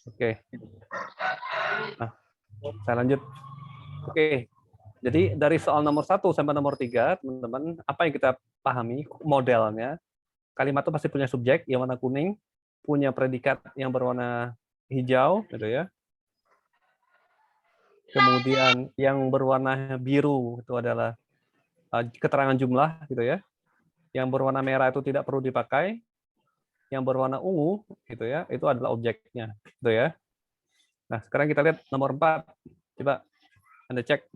Oke. Nah, saya lanjut. Oke. Jadi dari soal nomor 1 sampai nomor 3, teman-teman, apa yang kita pahami modelnya? Kalimat itu pasti punya subjek yang warna kuning, punya predikat yang berwarna hijau, gitu ya. Kemudian yang berwarna biru itu adalah keterangan jumlah, gitu ya. Yang berwarna merah itu tidak perlu dipakai. Yang berwarna ungu, gitu ya, itu adalah objeknya, gitu ya. Nah, sekarang kita lihat nomor 4. Coba Anda cek.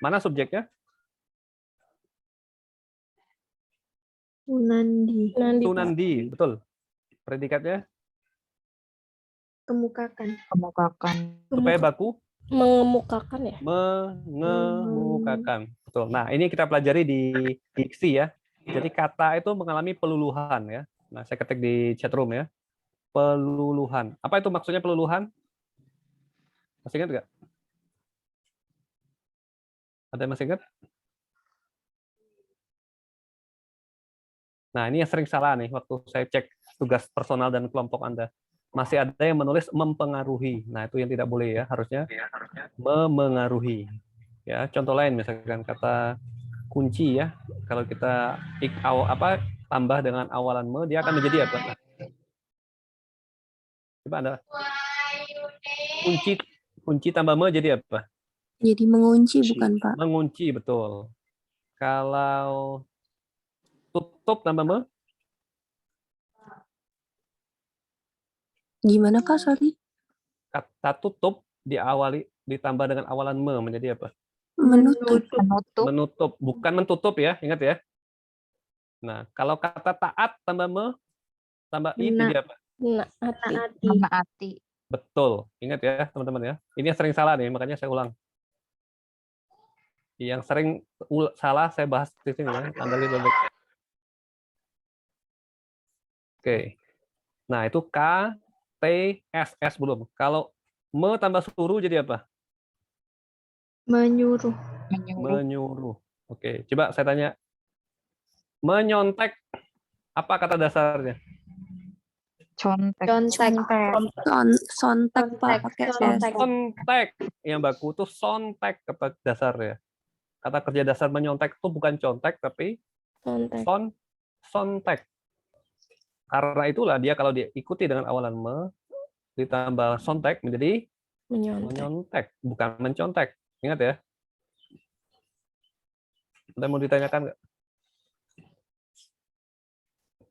Mana subjeknya? Sunandi. Sunandi, betul. Predikatnya? Kemukakan. Supaya baku? Mengemukakan ya? Mengemukakan. Betul. Nah, ini kita pelajari di diksi ya. Jadi kata itu mengalami peluluhan ya. Nah, saya ketik di chat room ya. Peluluhan. Apa itu maksudnya peluluhan? Masih ingat nggak? Ada yang masih ingat? Nah, ini yang sering salah nih waktu saya cek tugas personal dan kelompok Anda. Masih ada yang menulis mempengaruhi. Nah, itu yang tidak boleh ya, harusnya memengaruhi. Ya, contoh lain misalkan kata kunci ya. Kalau kita tambah dengan awalan me, dia akan menjadi apa? Coba Anda. Kunci tambah me jadi apa? Jadi mengunci bukan, Pak? Mengunci, betul. Kalau tutup tambah me? Gimana, Kak? Sorry. Kata tutup ditambah dengan awalan me menjadi apa? Menutup. Menutup, bukan mentutup ya, ingat ya. Nah, kalau kata taat tambah me, tambah i jadi apa? Menaati. Betul, ingat ya teman-teman ya. Ini yang sering salah nih, makanya saya ulang. Yang sering salah saya bahas di sini ya, Anda lihat baik. Oke. Nah, itu K, T, S belum. Kalau me tambah suruh jadi apa? Menyuruh. Menyuruh. Oke, coba saya tanya. Menyontek, apa kata dasarnya? Contek. Sontek, Pak. Pakai S. Sontek. Yang baku itu sontek kata dasarnya. Kata kerja dasar menyontek itu bukan contek, tapi sontek. Karena itulah dia kalau diikuti dengan awalan me, ditambah sontek menjadi menyontek, bukan mencontek. Ingat ya. Ada mau ditanyakan nggak?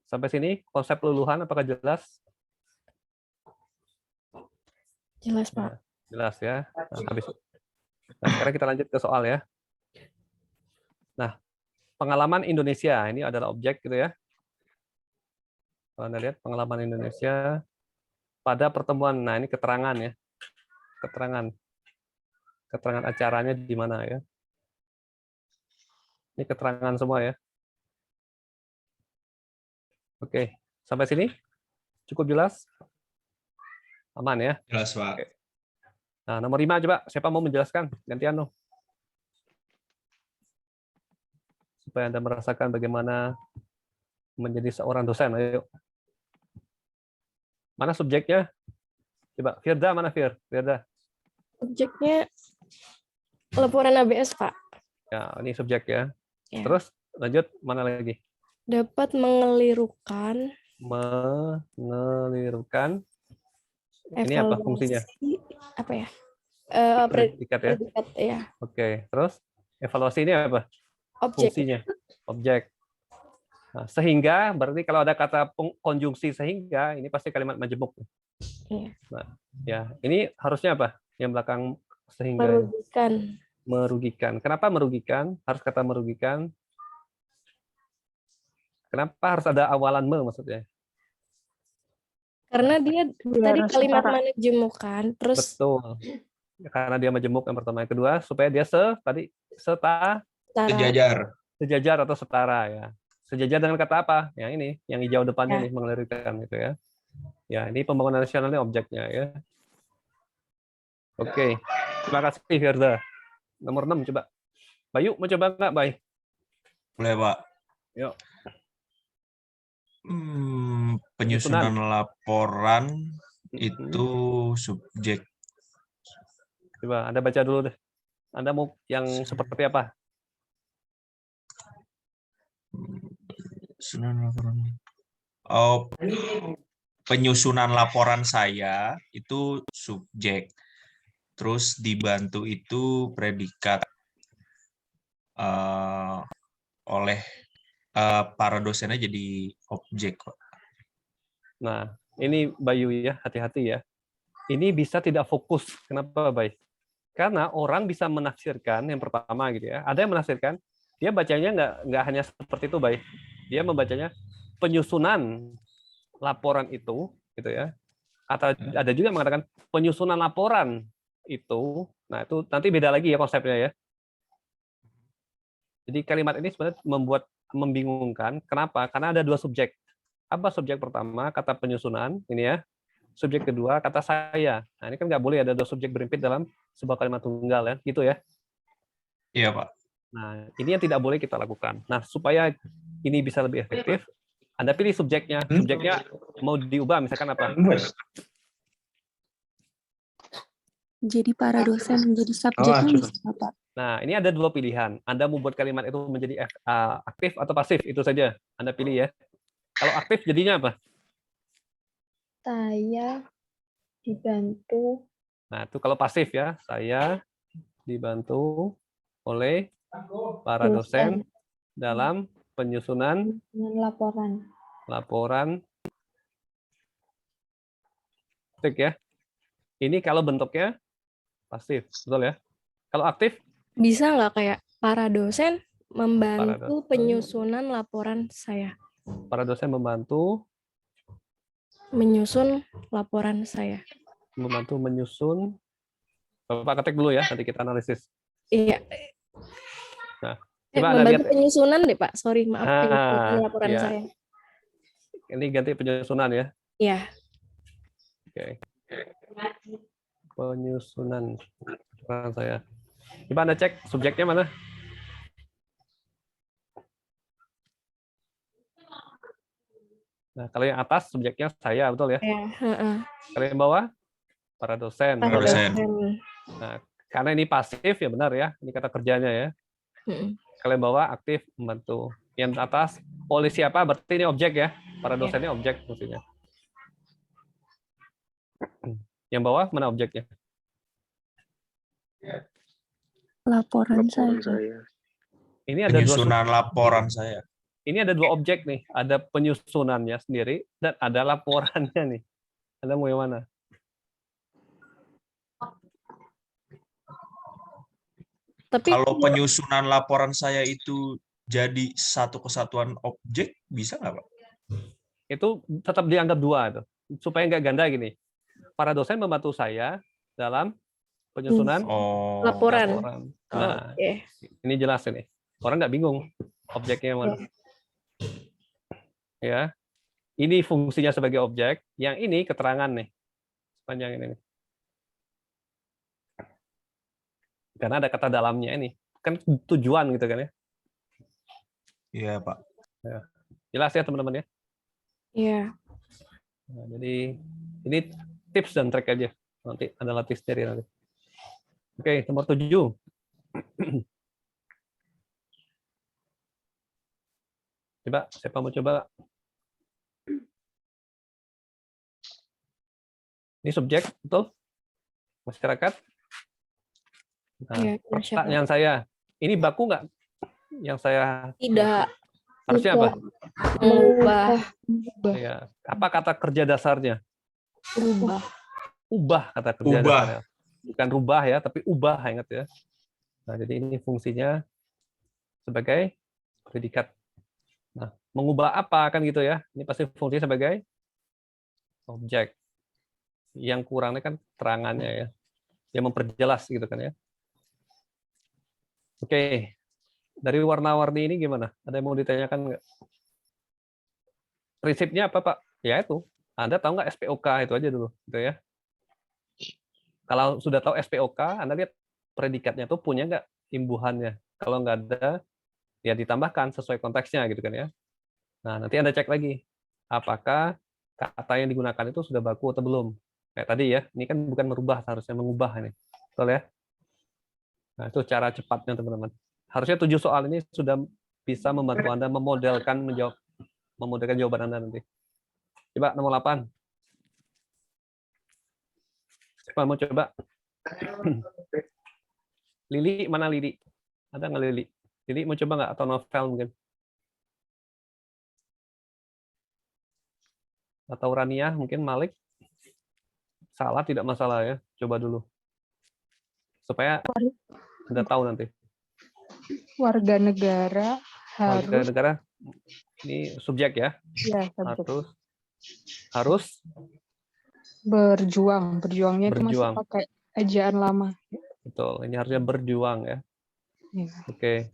Sampai sini konsep luluhan apakah jelas? Jelas, Pak. Jelas ya. Nah, habis. Nah, sekarang kita lanjut ke soal ya. Nah, pengalaman Indonesia ini adalah objek gitu ya. Kalau Anda lihat pengalaman Indonesia pada pertemuan. Nah, ini keterangan ya. Keterangan acaranya di mana ya. Ini keterangan semua ya. Oke, sampai sini cukup jelas? Aman ya? Jelas, Pak. Oke. Nah, nomor 5 coba. Siapa mau menjelaskan? Gantian loh. Supaya Anda merasakan bagaimana menjadi seorang dosen. Ayo. Mana subjeknya? Coba, Firda mana Firda? Subjeknya laporan ABS, Pak. Ya, ini subjek ya. Ya. Terus lanjut, mana lagi? Dapat mengelirukan. Mengelirukan. Ini apa fungsinya? Apa ya? Predikat ya? Predikat, ya. Oke, terus evaluasi ini apa? Objek. Fungsinya? Objek. Nah, sehingga, berarti kalau ada kata konjungsi sehingga, ini pasti kalimat majemuk. Iya. Nah, ya, ini harusnya apa? Yang belakang sehingga. Merugikan. Merugikan. Kenapa merugikan? Harus kata merugikan. Kenapa harus ada awalan me maksudnya? Karena dia tadi kalimat majemukan, terus. Betul. Karena dia majemuk yang pertama, yang kedua supaya dia sejajar atau setara ya. Sejajar dengan kata apa? Yang ini, yang hijau depannya nih mengelirukan gitu ya. Ya, ini pembangunan nasionalnya objeknya ya. Oke. Terima kasih Firda. Nomor 6 coba. Bayu mau coba nggak, Bay? Boleh, Pak. Yuk. penyusunan laporan itu Mm-mm. subjek. Coba Anda baca dulu deh. Anda mau yang seperti apa? Penyusunan laporan. Oh, penyusunan laporan saya itu subjek. Terus dibantu itu predikat oleh para dosennya jadi objek, Pak. Nah, ini Bayu ya, hati-hati ya. Ini bisa tidak fokus. Kenapa, Bay? Karena orang bisa menafsirkan yang pertama gitu ya. Ada yang menafsirkan, dia bacanya nggak hanya seperti itu, Bay. Dia membacanya penyusunan laporan itu, gitu ya. Atau ada juga yang mengatakan penyusunan laporan itu. Nah, itu nanti beda lagi ya konsepnya ya. Jadi kalimat ini sebenarnya membingungkan. Kenapa? Karena ada dua subjek. Apa subjek pertama? Kata penyusunan, ini ya. Subjek kedua, kata saya. Nah, ini kan nggak boleh ada dua subjek berimpit dalam sebuah kalimat tunggal ya. Gitu ya. Iya, Pak. Nah, ini yang tidak boleh kita lakukan. Nah, supaya ini bisa lebih efektif, Anda pilih subjeknya. Subjeknya mau diubah, misalkan apa? Jadi para dosen menjadi subjeknya bisa Pak. Nah, ini ada dua pilihan. Anda mau buat kalimat itu menjadi aktif atau pasif, itu saja. Anda pilih ya. Kalau aktif jadinya apa? Saya dibantu Nah, itu kalau pasif ya. Saya dibantu oleh para dosen dalam penyusunan laporan aktif ya. Ini kalau bentuknya pasif, betul ya? Kalau aktif, bisa nggak kayak para dosen membantu dosen. penyusunan laporan saya. Para dosen membantu Menyusun laporan saya. menyusun. Bapak ketik dulu ya, nanti kita analisis. Iya. Nah, coba Anda membantu lihat. penyusunan deh Pak, sorry maaf penyusunan laporan ya. saya. Ini ganti penyusunan ya. Iya. Oke. Penyusunan laporan saya. Coba Anda cek subjeknya mana? Nah, kalau yang atas subjeknya saya, betul ya? Kalau yang bawah para dosen. Para dosen. Nah, karena ini pasif ya benar ya, ini kata kerjanya ya. Kalau yang bawah aktif membantu. Yang atas polisi apa? Berarti ini objek ya. Para dosennya objek fungsinya. Yang bawah mana objeknya? Laporan saya. Ini ada penyusunan laporan saya. Ini ada dua objek nih, ada penyusunannya sendiri dan ada laporannya nih. Anda mau yang mana? Tapi kalau penyusunan laporan saya itu jadi satu kesatuan objek, bisa nggak, Pak? Itu tetap dianggap dua itu, supaya nggak ganda gini. Para dosen membantu saya dalam penyusunan laporan. Nah, ini jelas ini. Orang nggak bingung objeknya mana. Ya, ini fungsinya sebagai objek, yang ini keterangan nih, sepanjang ini. Karena ada kata dalamnya ini, kan tujuan gitu kan ya. Iya Pak. Ya. Jelas ya teman-teman ya. Iya. Nah, jadi ini tips dan trik aja, nanti ada latih sendiri nanti. Oke, nomor 7. Coba, siapa mau coba? Ini subjek, betul? Masyarakat. Nah, ya, pertanyaan saya, ini baku nggak? Yang saya tidak. Harusnya apa? Mengubah. Ya. Apa kata kerja dasarnya? Ubah. Ubah kata kerja dasarnya. Bukan rubah ya, tapi ubah, ingat ya. Nah, jadi ini fungsinya sebagai predikat. Nah, mengubah apa kan gitu ya? Ini pasti fungsinya sebagai objek. Yang kurangnya kan terangannya ya. Yang memperjelas gitu kan ya. Oke. Dari warna-warni ini gimana? Ada yang mau ditanyakan nggak? Prinsipnya apa, Pak? Ya itu. Anda tahu nggak SPOK itu aja dulu, gitu ya. Kalau sudah tahu SPOK, Anda lihat predikatnya itu punya nggak imbuhannya. Kalau nggak ada, ya ditambahkan sesuai konteksnya gitu kan ya. Nah, nanti Anda cek lagi. Apakah kata yang digunakan itu sudah baku atau belum. Kayak tadi ya, ini kan bukan merubah, harusnya mengubah ini. Betul ya? Nah, itu cara cepatnya teman-teman. Harusnya 7 soal ini sudah bisa membantu Anda memodelkan jawaban Anda nanti. Coba nomor 8. Siapa mau coba? Lili, mana Lili? Ada nggak Lili? Lili mau coba nggak? Atau novel mungkin? Atau Rania, mungkin Malik? Salah, tidak masalah ya. Coba dulu. Supaya Anda tahu nanti. Warga negara Warga harus negara, ini subjek ya. ya subjek. Harus Berjuang. Berjuangnya itu masih berjuang. pakai ejaan lama. Betul, ini harusnya berjuang ya. Ya. Oke.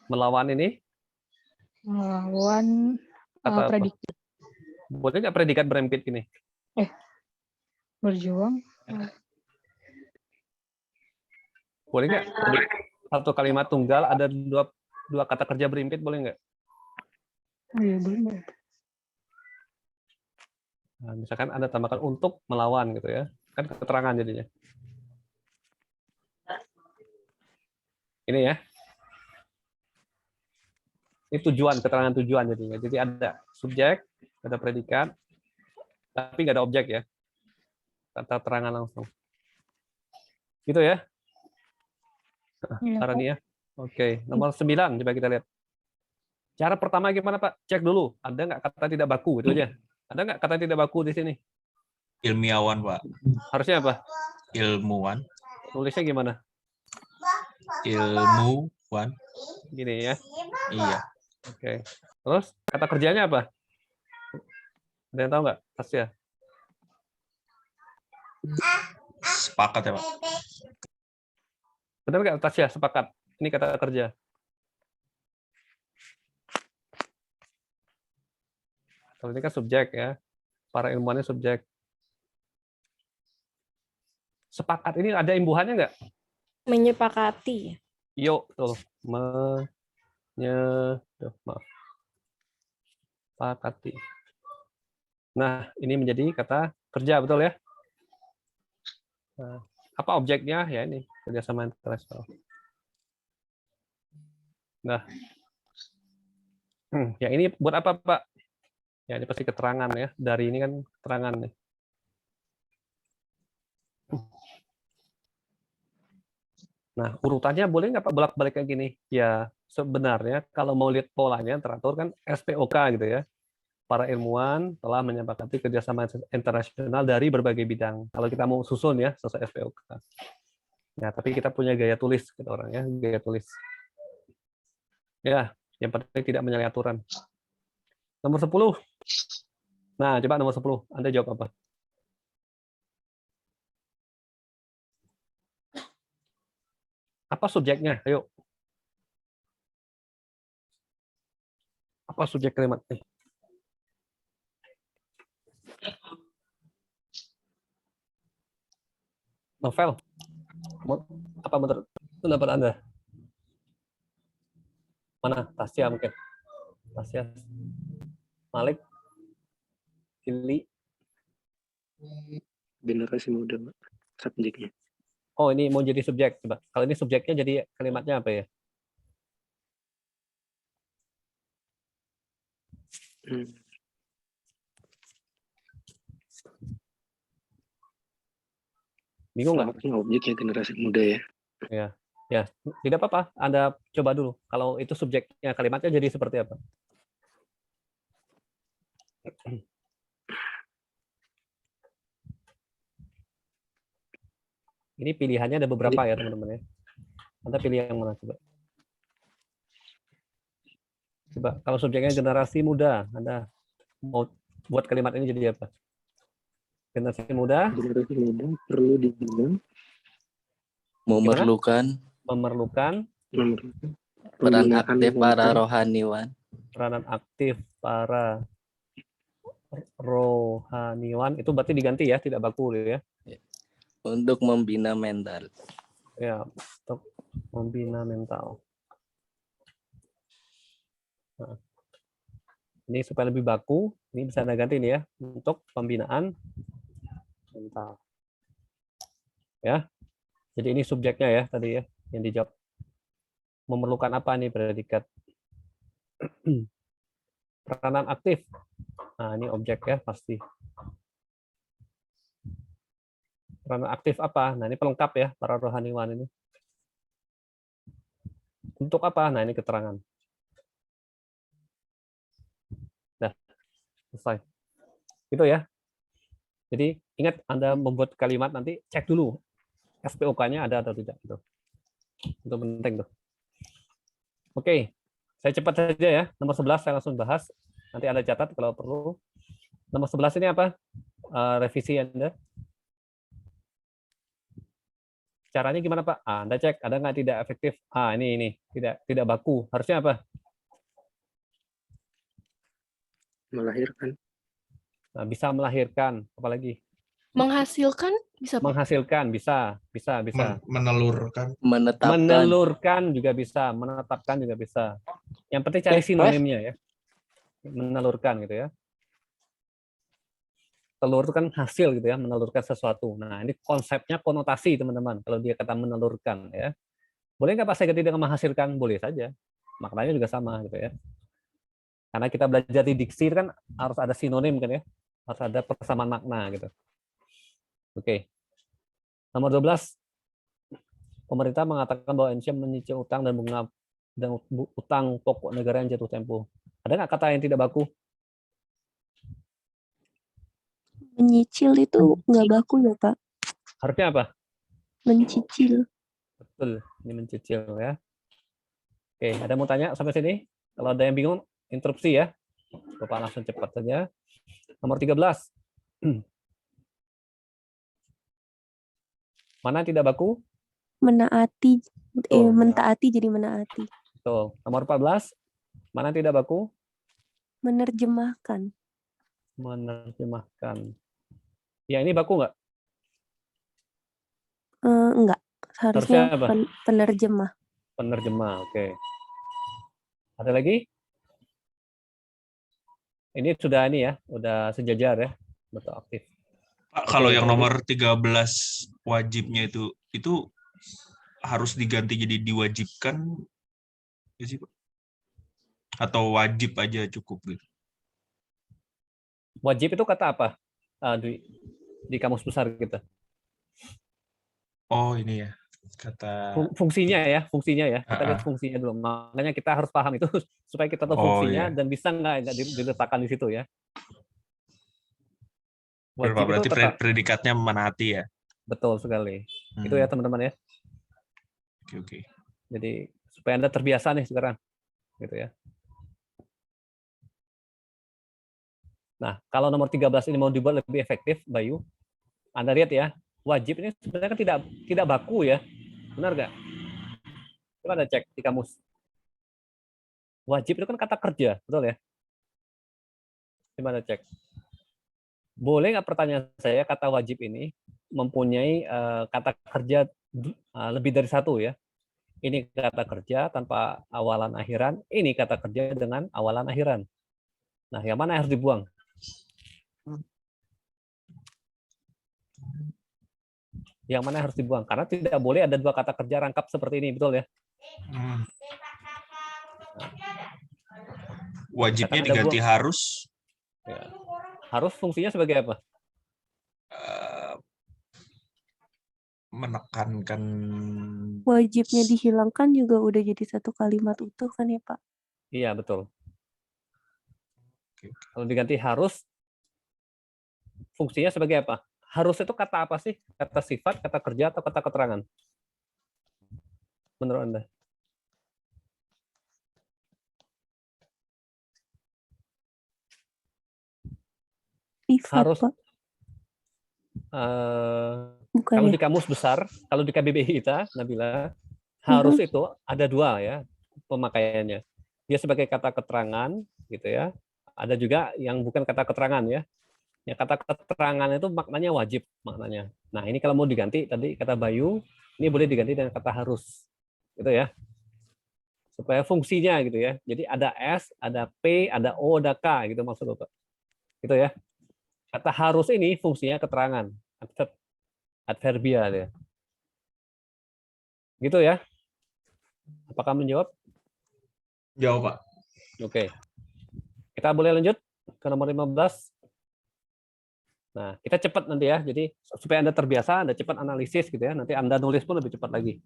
Melawan ini? Melawan Kata apa? predikat. Boleh nggak predikat berempit ini? Berjuang. Boleh nggak? Satu kalimat tunggal ada dua kata kerja berimpit, boleh nggak? Oh iya, boleh. Nah, misalkan Anda tambahkan untuk melawan gitu ya. Kan keterangan jadinya. Ini ya. Ini tujuan, keterangan tujuan jadinya. Jadi ada subjek, ada predikat, tapi nggak ada objek ya. Kata terangan langsung. Gitu ya. Iya, Arani ya. Oke, nomor 9 coba kita lihat. Cara pertama gimana Pak? Cek dulu, ada nggak kata tidak baku itu aja. Ada nggak kata tidak baku di sini? Ilmiawan, Pak. Harusnya apa? Ilmuwan. Tulisnya gimana? Ilmuwan. Gini ya. Iya. Oke. Terus kata kerjanya apa? Ada yang tahu nggak? Tasya. Sepakat ya, Pak. Benar nggak Tasya? Sepakat. Ini kata kerja. Kalau ini kan subjek ya. Para ilmuwannya subjek. Sepakat ini ada imbuhannya nggak? Menyepakati. Yuk, tuh. Maaf. Sepakati. Nah, ini menjadi kata kerja, betul ya? Nah, apa objeknya? Ya ini, kerjasama internasional. Nah, ya ini buat apa, Pak? Ya, ini pasti keterangan ya. Dari ini kan keterangan nih. Nah, urutannya boleh nggak Pak bolak-balik kayak gini? Ya, sebenarnya kalau mau lihat polanya teratur kan SPOK gitu ya. Para ilmuwan telah menyepakati kerjasama internasional dari berbagai bidang. Kalau kita mau susun ya, sesuai SPOK. Ya, tapi kita punya gaya tulis, kita orang ya, gaya tulis. Ya, yang penting tidak menyalahi aturan. Nomor 10. Nah, coba nomor 10. Anda jawab apa? Apa subjeknya? Ayo. Apa subjek kalimat ini? Novel. Apa menurut pendapat Anda? Mana? Tasya mungkin. Tasya. Malik. Lili. Generasi muda, Pak. Subjeknya. Oh, ini mau jadi subjek. Coba. Kalau ini subjeknya jadi kalimatnya apa ya? Bingung nggak? Objeknya generasi muda ya. Ya, tidak apa-apa. Anda coba dulu. Kalau itu subjeknya kalimatnya jadi seperti apa? Ini pilihannya ada beberapa ya, teman-teman ya. Anda pilih yang mana coba? Coba, kalau subjeknya generasi muda, Anda mau buat kalimat ini jadi apa? Generasi muda? Generasi muda perlu dibilang Memerlukan peran aktif para rohaniwan. Peranan aktif para rohaniwan itu berarti diganti ya, tidak baku ya. Untuk membina mental. Ya, untuk membina mental. Nah. Ini supaya lebih baku, ini bisa Anda ganti nih ya untuk pembinaan mental. Ya. Jadi ini subjeknya ya tadi ya yang dijawab. Memerlukan apa nih predikat? Peranan aktif. Nah, ini objek ya pasti. Peranan aktif apa? Nah, ini pelengkap ya para rohaniwan ini. Untuk apa? Nah, ini keterangan. Nah, selesai. Itu ya. Jadi ingat Anda membuat kalimat nanti cek dulu SPOK-nya ada atau tidak itu. Itu penting tuh. Oke. Saya cepat saja ya. Nomor 11 saya langsung bahas. Nanti Anda catat kalau perlu. Nomor 11 ini apa? Revisi Anda. Caranya gimana Pak? Anda cek ada nggak tidak efektif? Ini tidak baku. Harusnya apa? Melahirkan. Nah, bisa melahirkan, apalagi Menghasilkan bisa Pak? menghasilkan, bisa. Menelurkan. Menetapkan. Menelurkan juga bisa, menetapkan juga bisa. Yang penting cari sinonimnya ya. Menelurkan gitu ya. Telur itu kan hasil gitu ya, menelurkan sesuatu. Nah, ini konsepnya konotasi teman-teman. Kalau dia kata menelurkan ya. Boleh nggak Pak saya ganti dengan menghasilkan? Boleh saja. Maknanya juga sama gitu ya. Karena kita belajar di diksi kan harus ada sinonim kan ya. Harus ada persamaan makna gitu. Oke. Nomor 12. Pemerintah mengatakan bahwa Indonesia menyicil utang dan bunga dan utang pokok negara yang jatuh tempo. Ada nggak kata yang tidak baku? Menyicil itu nggak baku ya, Pak? Harusnya apa? Mencicil. Betul, ini mencicil ya. Oke, ada mau tanya sampai sini? Kalau ada yang bingung, interupsi ya. Bapak langsung cepat saja. Nomor 13. Mana tidak baku? Menaati. Betul. Mentaati jadi menaati. Betul. Nomor 14. Mana tidak baku? Menerjemahkan. Menerjemahkan. Ya, ini baku nggak? Enggak. Harusnya Harusnya apa? penerjemah. Penerjemah, oke. Ada lagi? Ini sudah ini ya, udah sejajar ya, betul aktif. Pak, Oke, kalau yang ini- nomor 13 wajibnya itu harus diganti jadi diwajibkan ya sih, Pak? Atau wajib aja cukup gitu? Wajib itu kata apa? Di kamus besar kita. Oh, ini ya. Kata Fungsinya ya. Kita lihat Ah, ah. fungsinya dulu. Makanya kita harus paham itu supaya kita tahu Oh, fungsinya iya. dan bisa nggak diletakkan di situ ya. Wajib itu Berarti kata predikatnya menaati ya. betul sekali. Itu ya teman-teman ya. Oke. Jadi supaya Anda terbiasa nih sekarang, gitu ya. Nah, kalau nomor 13 ini mau dibuat lebih efektif, Bayu, Anda lihat ya, wajib ini sebenarnya kan tidak baku ya. Benar nggak? Coba Anda cek di kamus. Wajib itu kan kata kerja, betul ya? Coba Anda cek. Boleh nggak pertanyaan saya kata wajib ini mempunyai kata kerja lebih dari satu ya? Ini kata kerja tanpa awalan akhiran, ini kata kerja dengan awalan akhiran. Nah, yang mana yang harus dibuang? Yang mana yang harus dibuang? Karena tidak boleh ada dua kata kerja rangkap seperti ini, betul ya? Wajibnya Misalkan Anda diganti buang. harus. Ya. Harus fungsinya sebagai apa? Menekankan. Wajibnya dihilangkan juga udah jadi satu kalimat utuh kan ya, Pak? Iya, betul. Oke. Kalau diganti harus, fungsinya sebagai apa? Harus itu kata apa sih? Kata sifat, kata kerja, atau kata keterangan? Menurut Anda? Sifat, Harus. Pak. Bukan Kalau ya? di kamus besar, kalau di KBBI kita, Nabila, harus itu ada dua ya pemakaiannya. Dia sebagai kata keterangan, gitu ya. Ada juga yang bukan kata keterangan ya. Ya kata keterangan itu maknanya wajib maknanya. Nah ini kalau mau diganti tadi kata Bayu, ini boleh diganti dengan kata harus, gitu ya. supaya fungsinya gitu ya. Jadi ada S, ada P, ada O, ada K gitu maksud Bapak. Gitu ya. Kata harus ini fungsinya keterangan, adverbial ya. Gitu ya. Apakah menjawab? Jawab, Pak. Oke. Kita boleh lanjut ke nomor 15. Nah, kita cepat nanti ya. Jadi supaya Anda terbiasa, Anda cepat analisis gitu ya. Nanti Anda nulis pun lebih cepat lagi.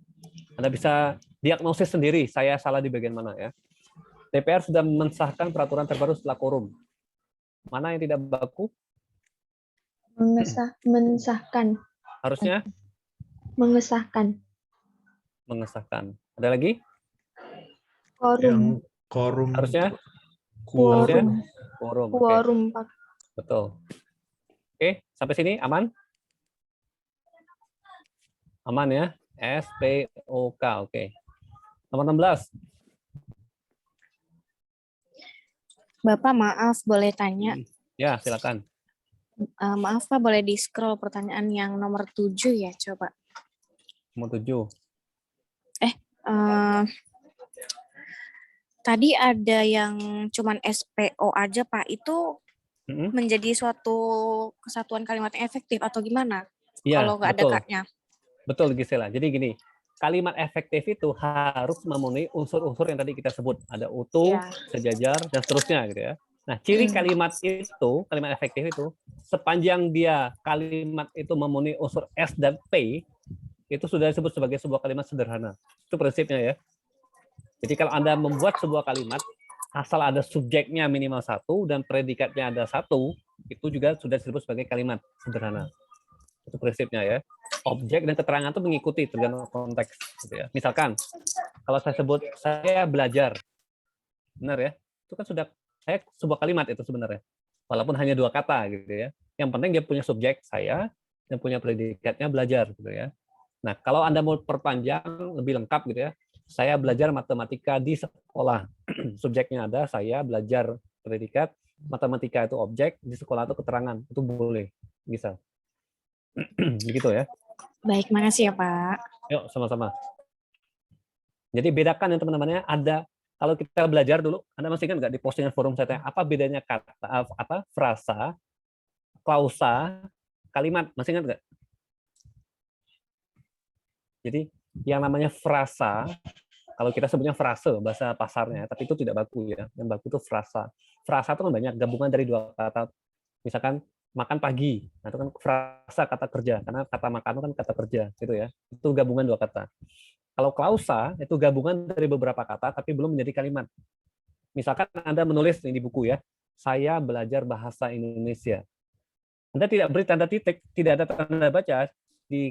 Anda bisa diagnosis sendiri, saya salah di bagian mana ya. DPR sudah mensahkan peraturan terbaru setelah quorum. Mana yang tidak baku? Mensahkan. Harusnya Mengesahkan. mengesahkan. Ada lagi? Quorum. Yang quorum. Harusnya? Quorum. Harusnya? Quorum. Oke. Quorum, Pak. Betul. Oke, sampai sini aman? Aman ya? SPOK. Oke. Nomor 16. Bapak maaf boleh tanya. Ya, silakan. Maaf Pak boleh di scroll pertanyaan yang nomor 7 ya coba. Nomor 7. Eh, tadi ada yang cuman SPO aja Pak, itu menjadi suatu kesatuan kalimat yang efektif atau gimana? Ya, kalau nggak ada betul. kaknya. Betul Gisela. Jadi gini, kalimat efektif itu harus memenuhi unsur-unsur yang tadi kita sebut. Ada utuh, Ya. sejajar, dan seterusnya gitu ya. Nah, ciri kalimat itu, kalimat efektif itu, sepanjang dia kalimat itu memenuhi unsur S dan P, itu sudah disebut sebagai sebuah kalimat sederhana. Itu prinsipnya ya. Jadi kalau Anda membuat sebuah kalimat, asal ada subjeknya minimal 1 dan predikatnya ada 1, itu juga sudah disebut sebagai kalimat sederhana. Itu prinsipnya ya. Objek dan keterangan itu mengikuti tergantung konteks. Gitu ya. Misalkan, kalau saya sebut, saya belajar. Benar ya? Itu kan sudah saya sebuah kalimat itu sebenarnya. Walaupun hanya 2 kata gitu ya. Yang penting dia punya subjek, saya, dan punya predikatnya belajar. Gitu ya. Nah, kalau Anda mau perpanjang, lebih lengkap gitu ya, saya belajar matematika di sekolah. Subjeknya ada, saya belajar predikat, matematika itu objek, di sekolah itu keterangan. Itu boleh, bisa. Begitu ya. Baik, makasih ya Pak. Yuk, sama-sama. Jadi bedakan ya teman-temannya, ada, kalau kita belajar dulu, Anda masih ingat nggak di postingan forum saya tanya, apa bedanya kata, frasa, klausa, kalimat, masih ingat nggak? Jadi yang namanya frasa, kalau kita sebutnya frase bahasa pasarnya, tapi itu tidak baku ya. Yang baku itu frasa. Frasa itu kan banyak gabungan dari 2 kata. Misalkan makan pagi, nah itu kan frasa kata kerja, karena kata makan itu kan kata kerja, gitu ya. Itu gabungan 2 kata. Kalau klausa itu gabungan dari beberapa kata, tapi belum menjadi kalimat. Misalkan Anda menulis di buku ya, saya belajar bahasa Indonesia. Anda tidak beri tanda titik, tidak ada tanda baca di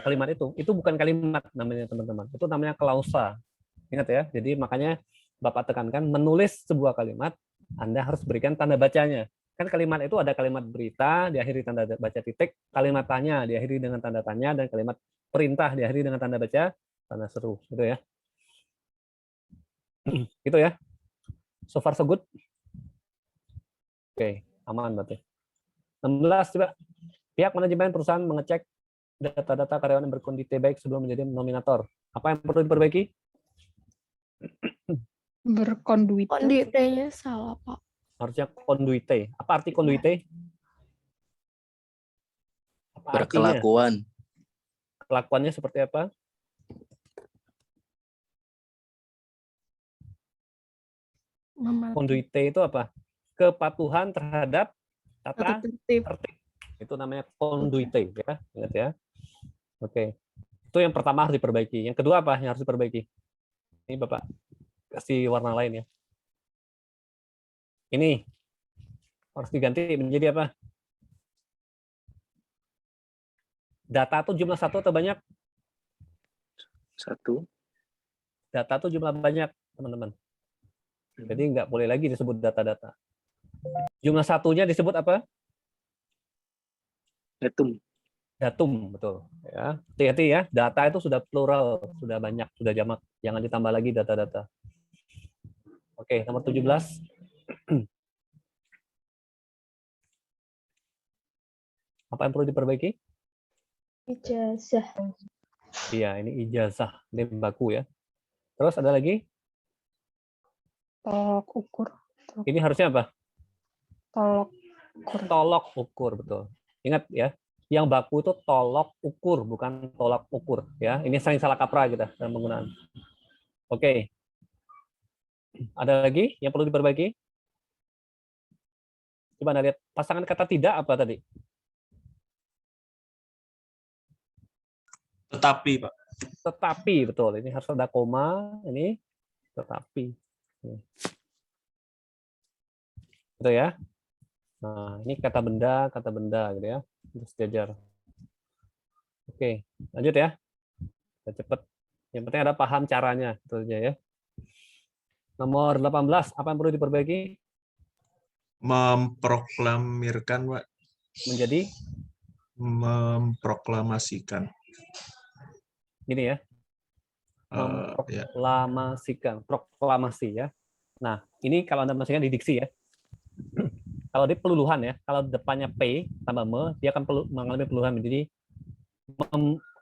kalimat itu bukan kalimat namanya teman-teman. Itu namanya klausa. Ingat ya. Jadi makanya Bapak tekankan menulis sebuah kalimat, Anda harus berikan tanda bacanya. Kan kalimat itu ada kalimat berita diakhiri tanda baca titik, kalimat tanya diakhiri dengan tanda tanya, dan kalimat perintah diakhiri dengan tanda baca tanda seru, gitu ya. Gitu ya. So far so good. Oke, aman berarti. 16 coba. Pihak manajemen perusahaan mengecek data-data karyawan yang berkondite baik sebelum menjadi nominator. Apa yang perlu diperbaiki? Berkonduit. Konditenya salah, Pak. Harusnya konduite. Apa arti konduite? Apa artinya? Berkelakuan. Kelakuannya seperti apa? Konduite itu apa? Kepatuhan terhadap tata tertib. Itu namanya konduite ya. Ingat ya. Oke. Itu yang pertama harus diperbaiki. Yang kedua apa yang harus diperbaiki? Ini Bapak kasih warna lain ya. Ini harus diganti menjadi apa? Data itu jumlah 1 atau banyak? 1. Data itu jumlah banyak, teman-teman. Jadi nggak boleh lagi disebut data-data. Jumlah 1-nya disebut apa? Datum. Datum, betul. Ya, hati-hati ya. Data itu sudah plural, sudah banyak, sudah jamak. Jangan ditambah lagi data-data. Oke, nomor 17. Apa yang perlu diperbaiki? Ijazah. Iya, ini ijazah. Ini baku ya. Terus ada lagi? Tolok ukur. Ini harusnya apa? Tolok ukur. Tolok ukur, betul. Ingat ya, yang baku itu tolok ukur, bukan tolak ukur. Ya, ini sering salah kaprah kita dalam penggunaan. Oke. Ada lagi yang perlu diperbaiki? Coba Anda lihat pasangan kata tidak apa tadi? Tetapi, Pak. Tetapi, betul. Ini harus ada koma, ini tetapi. Gitu ya. Nah, ini kata benda gitu ya. Terus sejajar. Oke, lanjut ya. Kita cepat. Yang penting ada paham caranya, itu aja ya. Nomor 18, apa yang perlu diperbaiki? Memproklamirkan, Pak. Menjadi Memproklamasikan. gini ya. Ya. Memproklamasikan, proklamasi ya. Nah, ini kalau Anda masukkan di diksi ya. Kalau di peluluhan ya, kalau depannya P tambah me, dia akan mengalami peluluhan. Jadi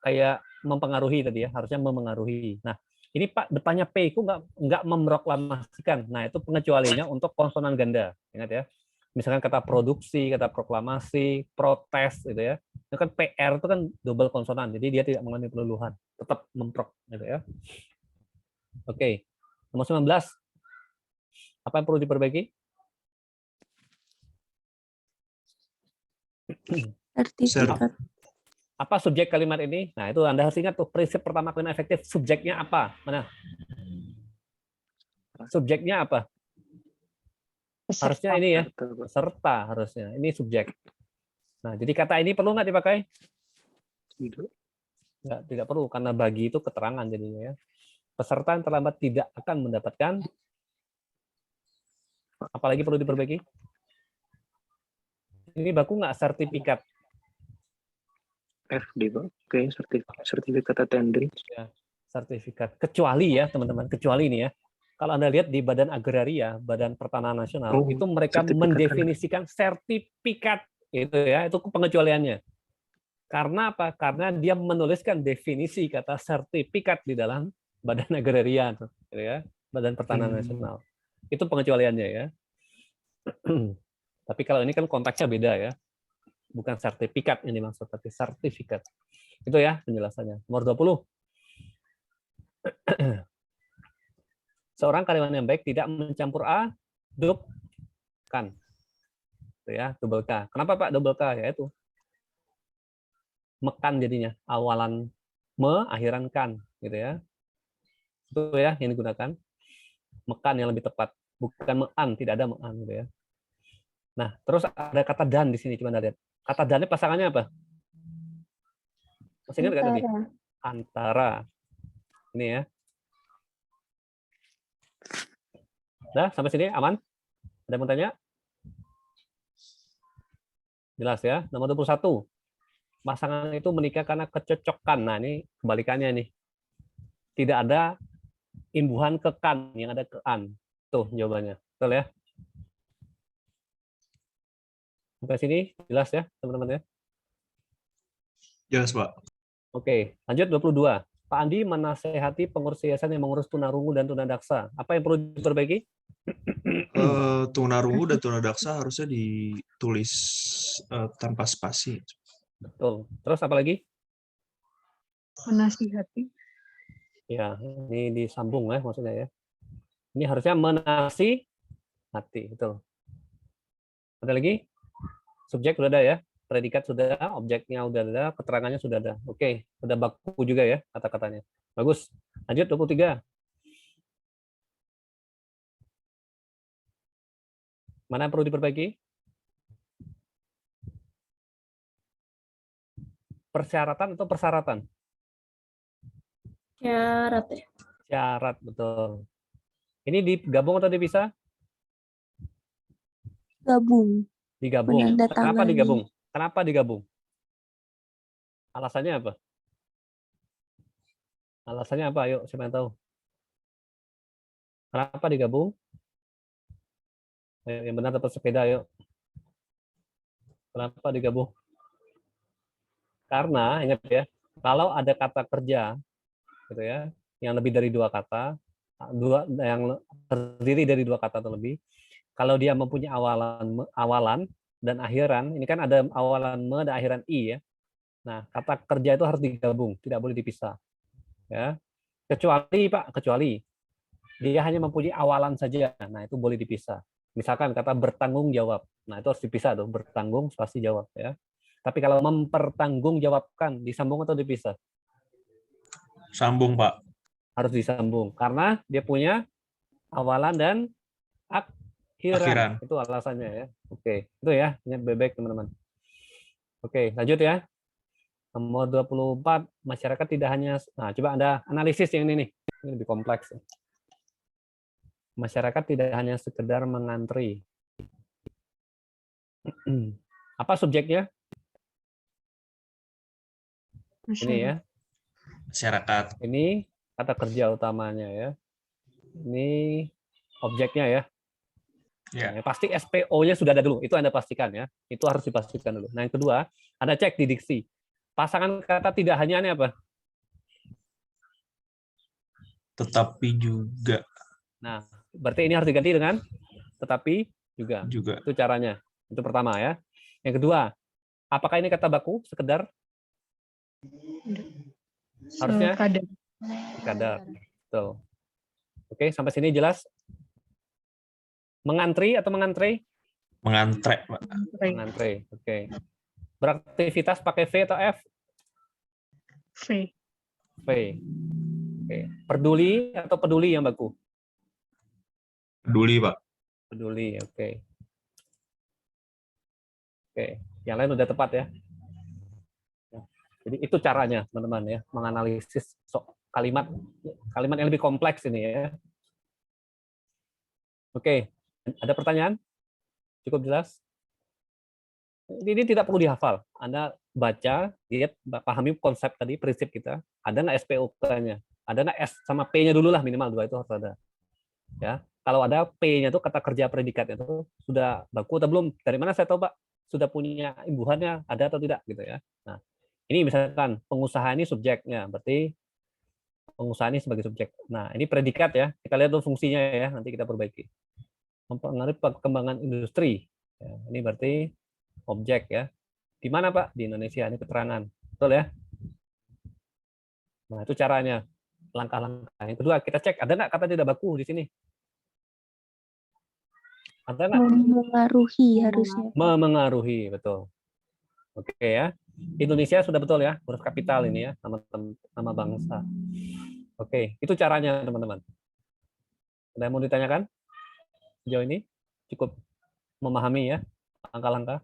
kayak mempengaruhi tadi ya, harusnya memengaruhi. Nah, ini Pak depannya P itu nggak memproklamasikan. Nah, itu pengecualiannya untuk konsonan ganda. Ingat ya. Misalkan kata produksi, kata proklamasi, protes gitu ya. Itu kan PR itu kan double konsonan. Jadi dia tidak mengalami peluluhan, tetap memprok gitu ya. Oke. Nomor 19. Apa yang perlu diperbaiki? Sertifikat. Apa subjek kalimat ini? Nah, itu Anda harus ingat tuh prinsip pertama kalimat efektif. Subjeknya apa? Mana? Subjeknya apa? Harusnya ini ya. Peserta harusnya. Ini subjek. Nah, jadi kata ini perlu nggak dipakai? Tidak perlu karena bagi itu keterangan jadinya ya. Peserta yang terlambat tidak akan mendapatkan. Apalagi perlu diperbaiki? Ini baku nggak sertifikat? FD, Pak. Oke, sertifikat attendance. Ya, sertifikat. Kecuali ya, teman-teman. Kecuali ini ya. Kalau Anda lihat di Badan Agraria, Badan Pertanahan Nasional, itu mereka mendefinisikan sertifikat. Itu ya, itu pengecualiannya. Karena apa? Karena dia menuliskan definisi kata sertifikat di dalam Badan Agraria, gitu ya, Badan Pertanahan Nasional. Itu pengecualiannya ya. Tapi kalau ini kan konteksnya beda ya. Bukan sertifikat ini maksud, tapi sertifikat. Itu ya penjelasannya. Nomor 20. Seorang karyawan yang baik tidak mencampur aduk kan. Itu ya, double K. Kenapa Pak double K? Ya itu. Mekan jadinya. Awalan me, akhiran kan, gitu ya. Itu ya yang digunakan. Mekan yang lebih tepat. Bukan mean, tidak ada mean gitu ya. Nah, terus ada kata dan di sini, coba Anda lihat. Kata dan pasangannya apa? Masih ingat nggak tadi? Antara. Ini ya. Nah, sampai sini aman? Ada yang mau tanya? Jelas ya. Nomor 21. Pasangan itu menikah karena kecocokan. Nah, ini kebalikannya nih. Tidak ada imbuhan ke kan, yang ada ke an. Tuh jawabannya. Betul ya? Sampai sini jelas ya, teman-teman ya? Jelas, Pak. Oke, lanjut 22. Pak Andi menasehati pengurus yayasan yang mengurus tunarungu dan tunadaksa. Apa yang perlu diperbaiki? Tunarungu dan tunadaksa harusnya ditulis tanpa spasi. Betul. Terus apa lagi? Menasihati. Ya, ini disambung ya maksudnya ya. Ini harusnya menasihati, betul. Ada lagi? Subjek sudah ada ya, predikat sudah, objeknya sudah ada, keterangannya sudah ada. Oke, sudah baku juga ya kata-katanya. Bagus. Lanjut 23. Mana yang perlu diperbaiki? Persyaratan atau persyaratan? Syarat ya. Syarat, betul. Ini digabung atau dipisah? Gabung. Digabung. Kenapa digabung? Kenapa digabung? Alasannya apa? Alasannya apa? Ayo, siapa yang tahu? Kenapa digabung? Ayo, yang benar dapat sepeda, ayo. Kenapa digabung? Karena, ingat ya, kalau ada kata kerja, gitu ya, yang lebih dari 2 kata, yang terdiri dari dua kata atau lebih. Kalau dia mempunyai awalan dan akhiran, ini kan ada awalan me dan akhiran i ya. Nah, kata kerja itu harus digabung, tidak boleh dipisah. Ya. Kecuali dia hanya mempunyai awalan saja. Nah, itu boleh dipisah. Misalkan kata bertanggung jawab. Nah, itu harus dipisah tuh, bertanggung spasi jawab ya. Tapi kalau mempertanggungjawabkan, disambung atau dipisah? Sambung, Pak. Harus disambung karena dia punya awalan dan akhiran. Itu alasannya ya. Oke, itu ya, ingat bebek teman-teman. Oke, lanjut ya. Nomor 24, masyarakat tidak hanya, nah coba Anda analisis yang ini nih. Ini lebih kompleks. Masyarakat tidak hanya sekedar mengantri. Apa subjeknya? Ini ya. Masyarakat. Ini kata kerja utamanya ya. Ini objeknya ya. Ya. Nah, pasti SPO-nya sudah ada dulu. Itu Anda pastikan ya. Itu harus dipastikan dulu. Nah, yang kedua, Anda cek di diksi. Pasangan kata tidak hanya ini apa? Tetapi juga. Nah, berarti ini harus diganti dengan tetapi juga. Itu caranya. Itu pertama ya. Yang kedua, apakah ini kata baku sekedar? Harusnya sekadar. Betul. Oke, sampai sini jelas? Mengantri atau mengantre? Mengantre, Pak. Mengantre. Oke. Beraktivitas pakai V atau F? V. V. Oke. Peduli atau peduli yang baku? Peduli, Pak. Peduli. Oke. Oke. Yang lain udah tepat ya. Jadi itu caranya, teman-teman ya, menganalisis kalimat yang lebih kompleks ini ya. Oke, ada pertanyaan? Cukup jelas? Ini tidak perlu dihafal. Anda baca, lihat, pahami konsep tadi, prinsip kita. Ada nggak SPOK-nya? Ada nggak S sama P-nya dulu lah, minimal 2 itu harus ada. Ya, kalau ada P-nya itu kata kerja predikatnya itu sudah baku atau belum? Dari mana saya tahu, Pak? Sudah punya imbuhannya, ada atau tidak gitu ya. Nah, ini misalkan pengusaha ini subjeknya, berarti pengusaha ini sebagai subjek. Nah, ini predikat ya. Kita lihat dulu fungsinya ya, nanti kita perbaiki. Mempengaruhi perkembangan industri. Ya, ini berarti objek ya. Di mana Pak? Di Indonesia. Ini keterangan. Betul ya? Nah, itu caranya. Langkah-langkah. Yang kedua, kita cek. Ada nggak kata tidak baku di sini? Ada nggak? Memengaruhi harusnya. Memengaruhi, betul. Oke ya. Indonesia sudah betul ya, huruf kapital ini ya, nama bangsa. Oke, itu caranya teman-teman. Ada yang mau ditanyakan? Sejauh ini cukup memahami ya langkah-langkah.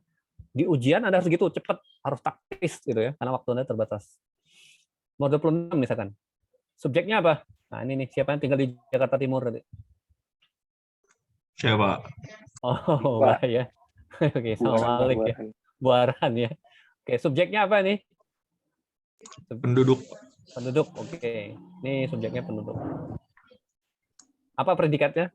Di ujian Anda harus gitu, cepat, harus taktis gitu ya, karena waktu Anda terbatas. Nomor 26 misalkan. Subjeknya apa? Nah, ini nih, siapa yang tinggal di Jakarta Timur tadi? Siapa? Oh, ya. Oke, sama Malik ya. Buaran ya. Oke, subjeknya apa nih? Penduduk. Penduduk, oke. Ini subjeknya penduduk. Apa predikatnya?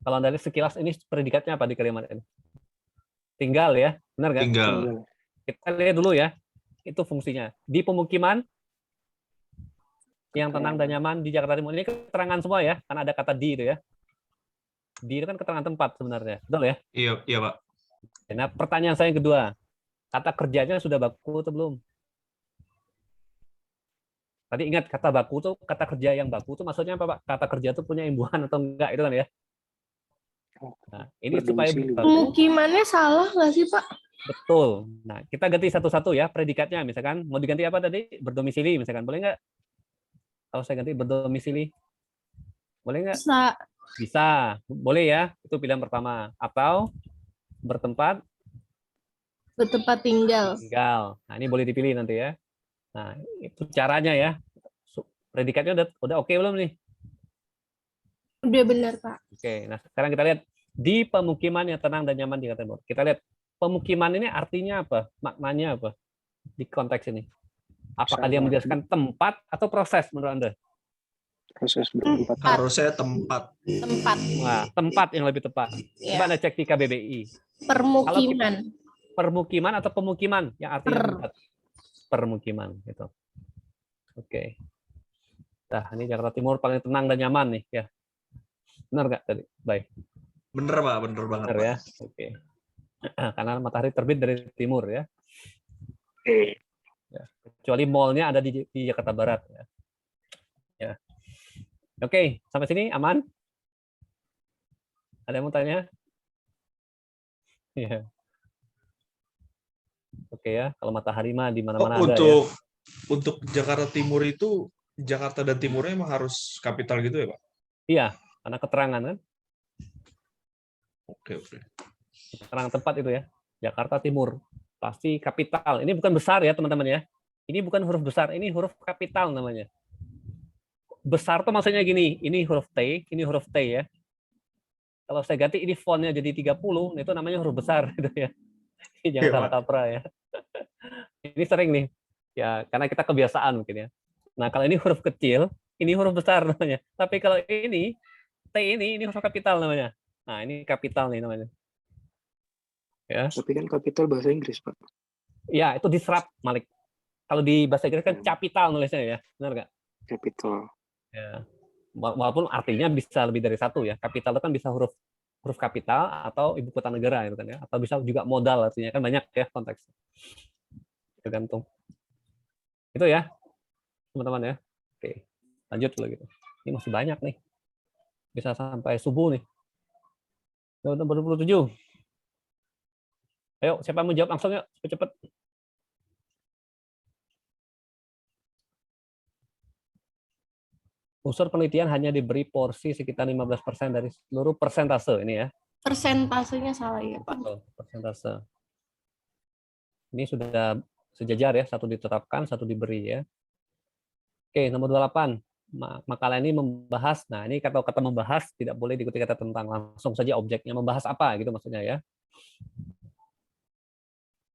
Kalau Anda lihat sekilas ini predikatnya apa di kalimat ini? Tinggal ya, benar kan? Tinggal. Kita lihat dulu ya. Itu fungsinya. Di pemukiman yang tenang dan nyaman di Jakarta Timur. Ini keterangan semua ya, karena ada kata di itu ya. Di itu kan keterangan tempat sebenarnya. Betul ya? Iya, Pak. Nah, pertanyaan saya yang kedua. Kata kerjanya sudah baku atau belum? Tadi ingat kata baku tuh, kata kerja yang baku tuh maksudnya apa, Pak? Kata kerja tuh punya imbuhan atau enggak, itu kan ya? Nah, ini supaya pemukimannya salah nggak sih, Pak? betul. Nah, kita ganti satu-satu ya predikatnya. Misalkan mau diganti apa tadi? Berdomisili misalkan. Boleh nggak? Kalau saya ganti berdomisili. Boleh nggak? Bisa. Bisa. Boleh ya. Itu pilihan pertama. Atau bertempat Tinggal. Nah, ini boleh dipilih nanti ya. Nah, itu caranya ya. Predikatnya udah oke belum nih? Udah benar, Pak. Oke, nah sekarang kita lihat di pemukiman yang tenang dan nyaman di Jakarta Timur. Kita lihat pemukiman ini artinya apa? Maknanya apa di konteks ini? Apakah dia menjelaskan tempat atau proses menurut Anda? Proses bertempat. Harusnya tempat. Nah, tempat yang lebih tepat. Ya. Coba Anda cek di KBBI. Permukiman. Permukiman atau pemukiman yang artinya tempat? Permukiman gitu. Oke. Nah, ini Jakarta Timur paling tenang dan nyaman nih ya. Benar nggak tadi? Baik. Bener Pak, bener banget Benar Pak. ya. Oke. Karena matahari terbit dari timur ya. Ya. Kecuali mallnya ada di Jakarta Barat ya. Ya. Oke, sampai sini aman? Ada yang mau tanya? Ya. Oke ya, kalau matahari mah di mana-mana ada ya. Untuk Jakarta Timur itu, Jakarta dan Timurnya emang harus kapital gitu ya Pak? Iya, karena keterangan kan. Oke. Keterangan tempat itu ya. Jakarta Timur. Pasti kapital. Ini bukan besar ya teman-teman ya. Ini bukan huruf besar, ini huruf kapital namanya. Besar tuh maksudnya gini, ini huruf T, ini huruf T ya. Kalau saya ganti ini fontnya jadi 30, itu namanya huruf besar gitu ya. Jangan salah kaprah ya. Ini sering nih. Ya, karena kita kebiasaan mungkin ya. Nah, kalau ini huruf kecil, ini huruf besar namanya. Tapi kalau ini T ini huruf kapital namanya. Nah, ini kapital nih namanya. Ya. Tapi kan kapital bahasa Inggris, Pak. Ya, itu diserap, Malik. Kalau di bahasa Inggris kan capital nulisnya ya. Benar nggak? Capital. Ya. Walaupun artinya bisa lebih dari satu ya. Kapital itu kan bisa huruf kapital atau ibu kota negara gitu kan ya. Atau bisa juga modal artinya kan banyak ya konteksnya. Tergantung. Itu ya, teman-teman ya. Oke. Lanjut dulu gitu. Ini masih banyak nih. Bisa sampai subuh nih. Udah 27. Ayo, siapa yang mau jawab langsung ya? Cepet-cepet. Unsur penelitian hanya diberi porsi sekitar 15% dari seluruh persentase ini ya. Persentasenya salah ya, Pak. Betul, persentase. Ini sudah sejajar ya, satu diterapkan, satu diberi ya. Oke, nomor 28. Makalah ini membahas, nah ini kata-kata membahas tidak boleh diikuti kata tentang, langsung saja objeknya membahas apa gitu maksudnya ya.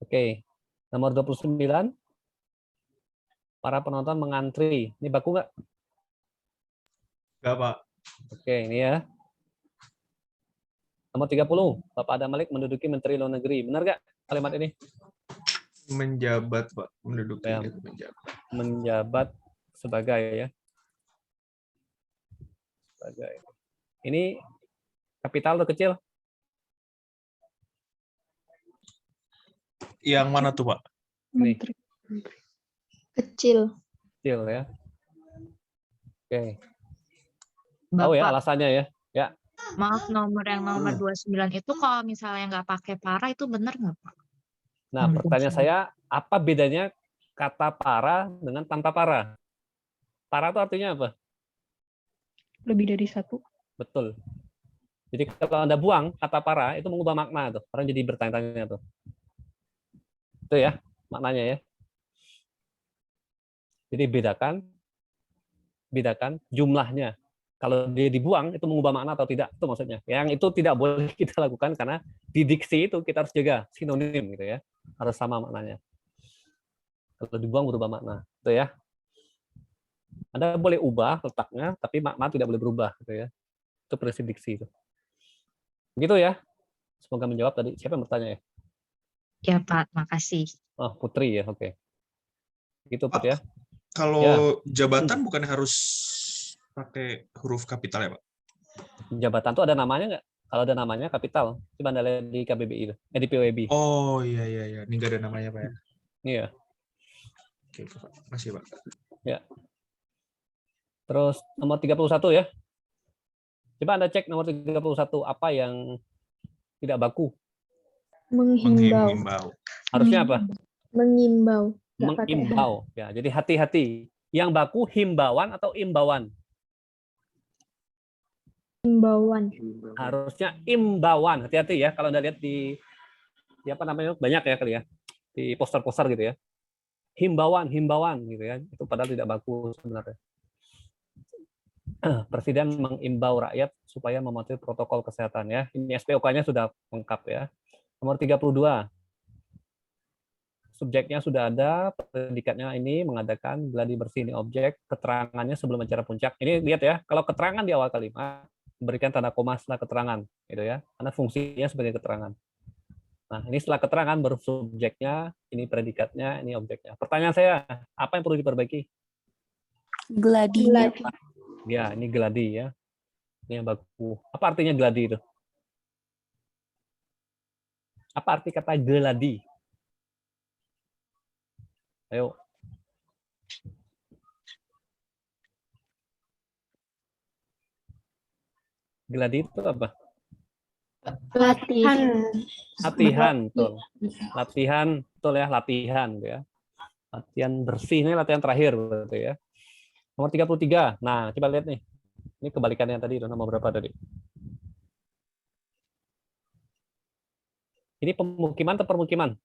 Oke, nomor 29. Para penonton mengantri. Ini baku nggak? Enggak Pak. Oke, ini ya. Nomor 30. Bapak Adam Malik menduduki Menteri Luar Negeri. Benar nggak kalimat ini? Menjabat Pak, menduduki Ya, itu menjabat. Menjabat sebagai ya. Sebagai. Ini kapital atau kecil? Yang mana tuh Pak? Ini. Kecil. Kecil ya. Oke. Tahu ya Bapak, alasannya ya. Ya. maaf nomor 29 itu kalau misalnya nggak pakai para itu benar nggak Pak? Nah, pertanyaan saya, apa bedanya kata para dengan tanpa para? Para itu artinya apa? Lebih dari satu. Betul. Jadi kalau Anda buang kata para, itu mengubah makna tuh. Orang jadi bertanya-tanya tuh. Itu ya, maknanya ya. Jadi bedakan jumlahnya. Kalau dia dibuang, itu mengubah makna atau tidak, itu maksudnya. Yang itu tidak boleh kita lakukan karena di diksi itu kita harus jaga sinonim gitu ya. Harus sama maknanya. Kalau dibuang berubah makna, itu ya. Anda boleh ubah letaknya, tapi makna tidak boleh berubah gitu ya. Itu prinsip diksi itu. Begitu ya. Semoga menjawab tadi. Siapa yang bertanya ya? Ya Pak, makasih. Oh, Putri ya, oke. Gitu Put ya. Kalau Ya. jabatan bukan harus pakai huruf kapital ya Pak? Jabatan tuh ada namanya nggak? Kalau ada namanya kapital. Coba Anda lihat di KBBI itu, di PWB. Oh iya. Ini nggak ada namanya Pak ya? Iya. Oke Pak, masih Pak. Ya. Terus nomor 31 ya. Coba Anda cek nomor 31 apa yang tidak baku. Menghimbau. Harusnya apa? Mengimbau. Mengimbau. Ya, jadi hati-hati. Yang baku himbauan atau imbauan? Imbauan. Harusnya imbauan. Hati-hati ya kalau Anda lihat di apa namanya? Banyak ya kali ya. Di poster-poster gitu ya. Himbauan gitu ya. Itu padahal tidak baku sebenarnya. Presiden mengimbau rakyat supaya mematuhi protokol kesehatan ya. Ini SPOK-nya sudah lengkap ya. Nomor 32. Subjeknya sudah ada, predikatnya ini mengadakan gladi bersih ini objek, keterangannya sebelum acara puncak. Ini lihat ya, kalau keterangan di awal kalimat berikan tanda koma setelah keterangan, gitu ya. Karena fungsinya sebagai keterangan. Nah, ini setelah keterangan baru subjeknya, ini predikatnya, ini objeknya. Pertanyaan saya, apa yang perlu diperbaiki? Gladinya, Gladi. Pak. Ya, ini gladi ya. Ini yang baku. Apa artinya gladi itu? Apa arti kata gladi? Ayo. Gladi itu apa? Latihan. Latihan, betul. Latihan, betul ya, latihan gitu ya. Latihan bersih, ini latihan terakhir berarti ya. Nomor 33. Nah, coba lihat nih. Ini kebalikannya tadi, nomor berapa tadi? Ini pemukiman atau permukiman?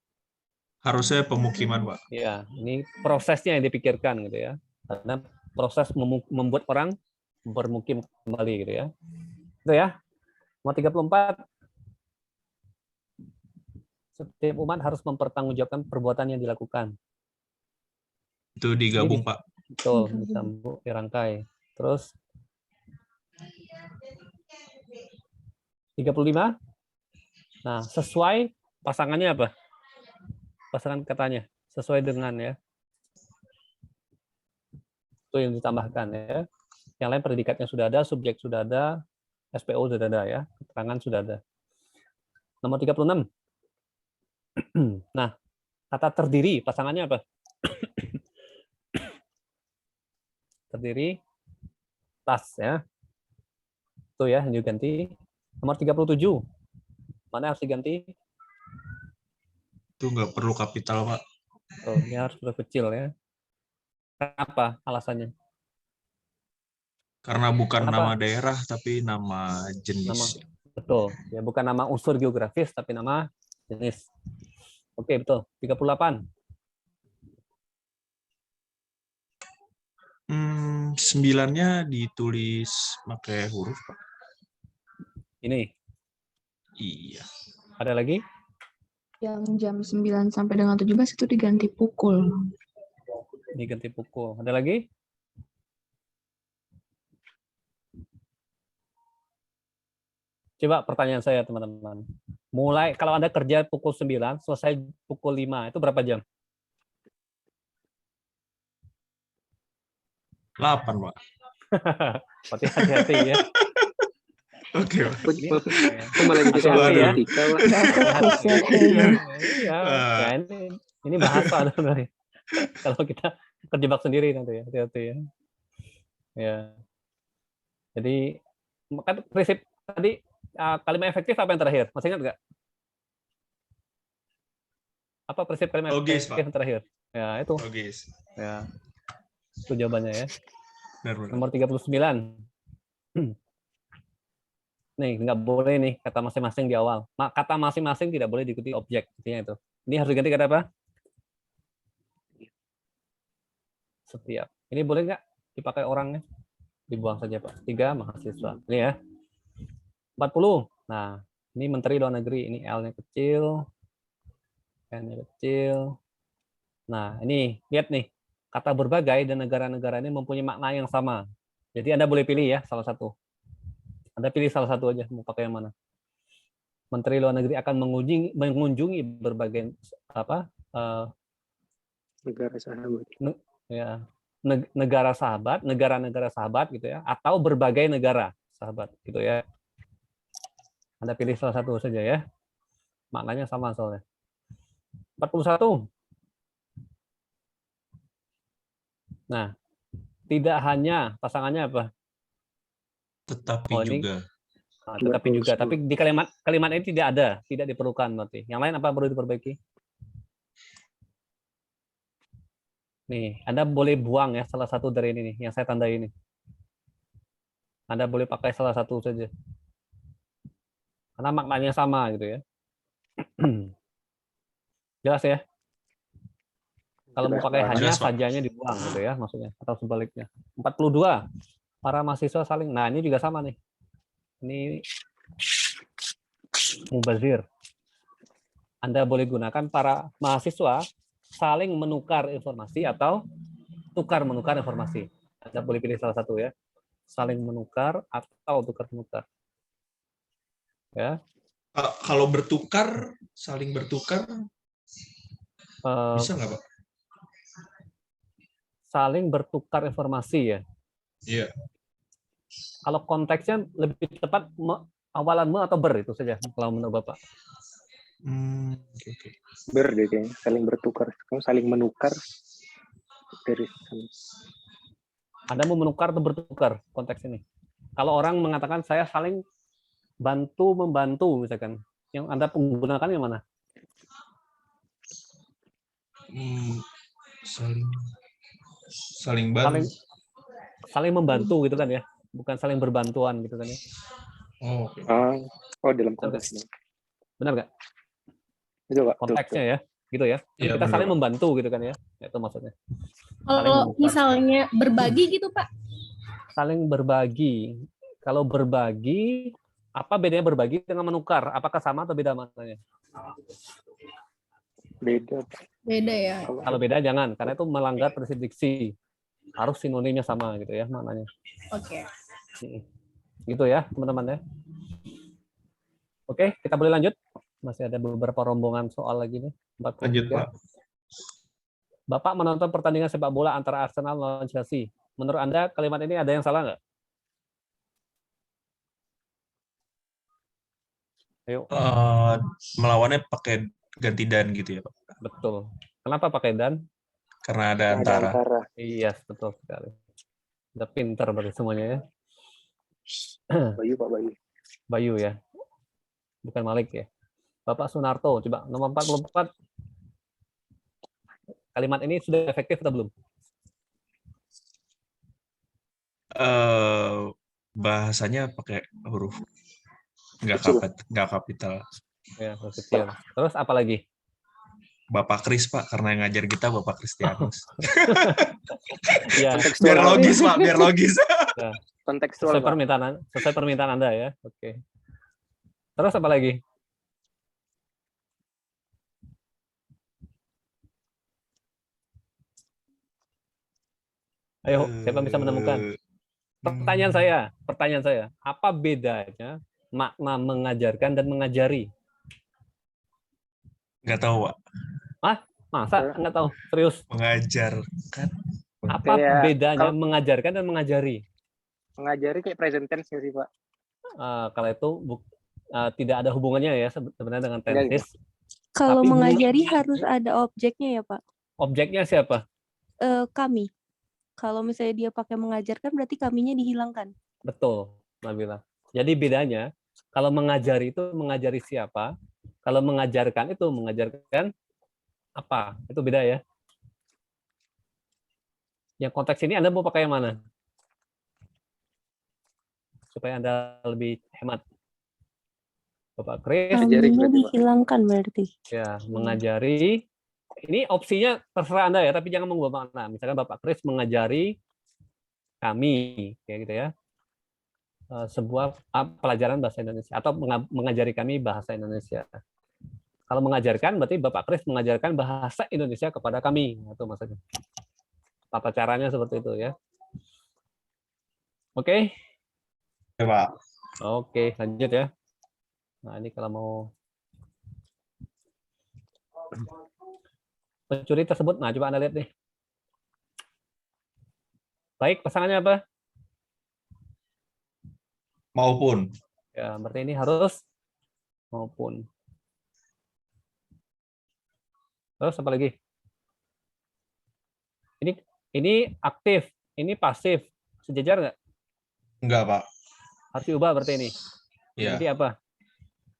Harusnya pemukiman, Pak. Ya, ini prosesnya yang dipikirkan gitu ya. Karena proses membuat orang bermukim kembali gitu ya. Itu ya. Nomor 34. Setiap umat harus mempertanggungjawabkan perbuatan yang dilakukan. Itu digabung, Pak. Betul, disambung, dirangkai. Terus 35. Nah, sesuai pasangannya apa? Pasangan katanya sesuai dengan ya. Itu yang ditambahkan ya. Yang lain predikatnya sudah ada, subjek sudah ada, SPO sudah ada ya, keterangan sudah ada. Nomor 36. Nah, kata terdiri pasangannya apa? Terdiri tas ya. Itu ya yang diganti. Nomor 37. Mana harus diganti? Itu nggak perlu kapital, Pak. Oh, ini harus huruf kecil ya. Kenapa alasannya? Karena bukan Kenapa? nama daerah, tapi nama jenis. Nama. Betul. Ya, bukan nama unsur geografis, tapi nama jenis. Oke, betul. 38. 9-nya ditulis pakai huruf, Pak. Ini. Iya. Ada lagi? Jam 9 sampai dengan 17 itu diganti pukul. Diganti pukul. Ada lagi? Coba pertanyaan saya, teman-teman. Mulai, kalau Anda kerja pukul 9, selesai pukul 5, itu berapa jam? 8, Pak. Berarti hati-hati ya. Oke, Pak. Malah jadi soal Hati-hati ya. matematika, Pak. Nggak fokus ya kayaknya. Iya, ya, ini bahasa sebenarnya. Kalau kita terjebak sendiri nanti ya, hati-hati ya. Ya. Jadi, kan prinsip tadi kalimat efektif apa yang terakhir? Masih ingat nggak? Apa prinsip kalimat Logis, efektif Pak. yang terakhir? Ya, itu. Logis. Ya. Itu jawabannya ya. Benar. Nomor 39. Nih, nggak boleh nih kata masing-masing di awal. Kata masing-masing tidak boleh diikuti objek. Intinya itu. Ini harus diganti kata apa? Setiap. Ini boleh nggak dipakai orangnya? Dibuang saja, Pak. 3 mahasiswa. Ini ya. 40. Nah, ini Menteri Luar Negeri. Ini L-nya kecil. N-nya kecil. Nah, ini lihat nih. Kata berbagai dan negara-negara ini mempunyai makna yang sama. Jadi Anda boleh pilih ya salah satu. Anda pilih salah satu aja mau pakai yang mana. Menteri Luar Negeri akan mengunjungi berbagai Negara sahabat. Negara sahabat, negara-negara sahabat gitu ya, atau berbagai negara sahabat gitu ya. Anda pilih salah satu saja ya. Maknanya sama soalnya. 41. Nah, tidak hanya pasangannya apa? Tetapi ini, juga. Nah, tetapi juga. Tapi di kalimat ini tidak ada, tidak diperlukan berarti. Yang lain apa perlu diperbaiki? Nih, Anda boleh buang ya salah satu dari ini nih, yang saya tandai ini. Anda boleh pakai salah satu saja. Karena maknanya sama gitu ya. Jelas ya? Kalau mau pakai hanya, sajanya dibuang gitu ya maksudnya, atau sebaliknya. 42. Para mahasiswa saling, nah ini juga sama nih. Ini mubazir. Anda boleh gunakan para mahasiswa saling menukar informasi atau tukar menukar informasi. Anda boleh pilih salah satu ya. Saling menukar atau tukar-menukar. Ya. Kalau bertukar, saling bertukar, bisa nggak, Pak? saling bertukar informasi ya. Iya. Kalau konteksnya lebih tepat awalan me atau ber itu saja kalau menurut Bapak. Oke. Ber deh kayaknya, saling bertukar. Kamu saling menukar dari Anda mau menukar atau bertukar konteks ini? Kalau orang mengatakan saya saling bantu membantu misalkan, yang Anda menggunakan yang mana? Saling bantu. Saling membantu gitu kan ya, bukan saling berbantuan gitu kan ya. Oh, oke. Dalam konteks ini. Benar nggak? Itu Pak. Konteksnya ya, gitu ya. Kan Iya, kita benar, saling Pak. membantu gitu kan ya, itu maksudnya. Kalau misalnya berbagi gitu Pak? Saling berbagi. Kalau berbagi, apa bedanya berbagi dengan menukar? Apakah sama atau beda maknanya? Beda. Beda ya. Kalau beda jangan, karena itu melanggar prinsip diksi. Harus sinonimnya sama gitu ya maknanya. Oke. Gitu ya teman-teman ya. Oke, kita boleh lanjut. Masih ada beberapa rombongan soal lagi nih. 43. Lanjut, Pak. Bapak menonton pertandingan sepak bola antara Arsenal lawan Chelsea. Menurut Anda kalimat ini ada yang salah nggak? Ayo. Melawannya pakai ganti dan gitu ya, Pak? Betul. Kenapa pakai dan? Karena ada antara. Iya, betul sekali. Udah pintar berarti semuanya ya. Bayu, Pak Bayu. Bayu ya. Bukan Malik ya. Bapak Sunarto, coba nomor 44. Kalimat ini sudah efektif atau belum? Bahasanya pakai huruf nggak kapital. Ya, huruf kecil. Terus apa lagi? Bapak Kris, Pak, karena yang ngajar kita Bapak Kristianus. Ya. Biar logis, Pak, biar logis. Ya. Kontekstual, Sesuai permintaan Anda ya. Oke. Terus apa lagi? Ayo, siapa bisa menemukan? Pertanyaan saya, apa bedanya makna mengajarkan dan mengajari? Nggak tahu, Pak. Masa nggak tahu? Serius? Mengajarkan. Apa bedanya mengajarkan dan mengajari? Mengajari kayak present tense nggak sih, Pak? Kalau itu tidak ada hubungannya ya sebenarnya dengan tenses. Kalau Tapi mengajari harus ada objeknya ya Pak? Objeknya siapa? Kami. Kalau misalnya dia pakai mengajarkan berarti kaminya dihilangkan. Betul, Nabila. Jadi bedanya, kalau mengajari itu mengajari siapa, kalau mengajarkan itu mengajarkan apa? Itu beda ya. Yang konteks ini Anda mau pakai yang mana? Supaya Anda lebih hemat. Bapak Kris. Kaminya dihilangkan berarti. Ya, mengajari. Ini opsinya terserah Anda ya, tapi jangan mengubah makna. Misalkan Bapak Kris mengajari kami, kayak gitu ya. Sebuah pelajaran bahasa Indonesia atau mengajari kami bahasa Indonesia. Kalau mengajarkan berarti Bapak Kris mengajarkan bahasa Indonesia kepada kami, itu maksudnya. Tata caranya seperti itu ya. Oke. Ya, Pak. Oke, lanjut ya. Nah, ini kalau mau pencuri tersebut, nah coba Anda lihat nih. Baik, pasangannya apa? Maupun. Ya, berarti ini harus maupun. Terus apa lagi? Ini aktif, ini pasif. Sejajar nggak? Enggak, Pak. Harus diubah berarti ini. Ya. Jadi apa?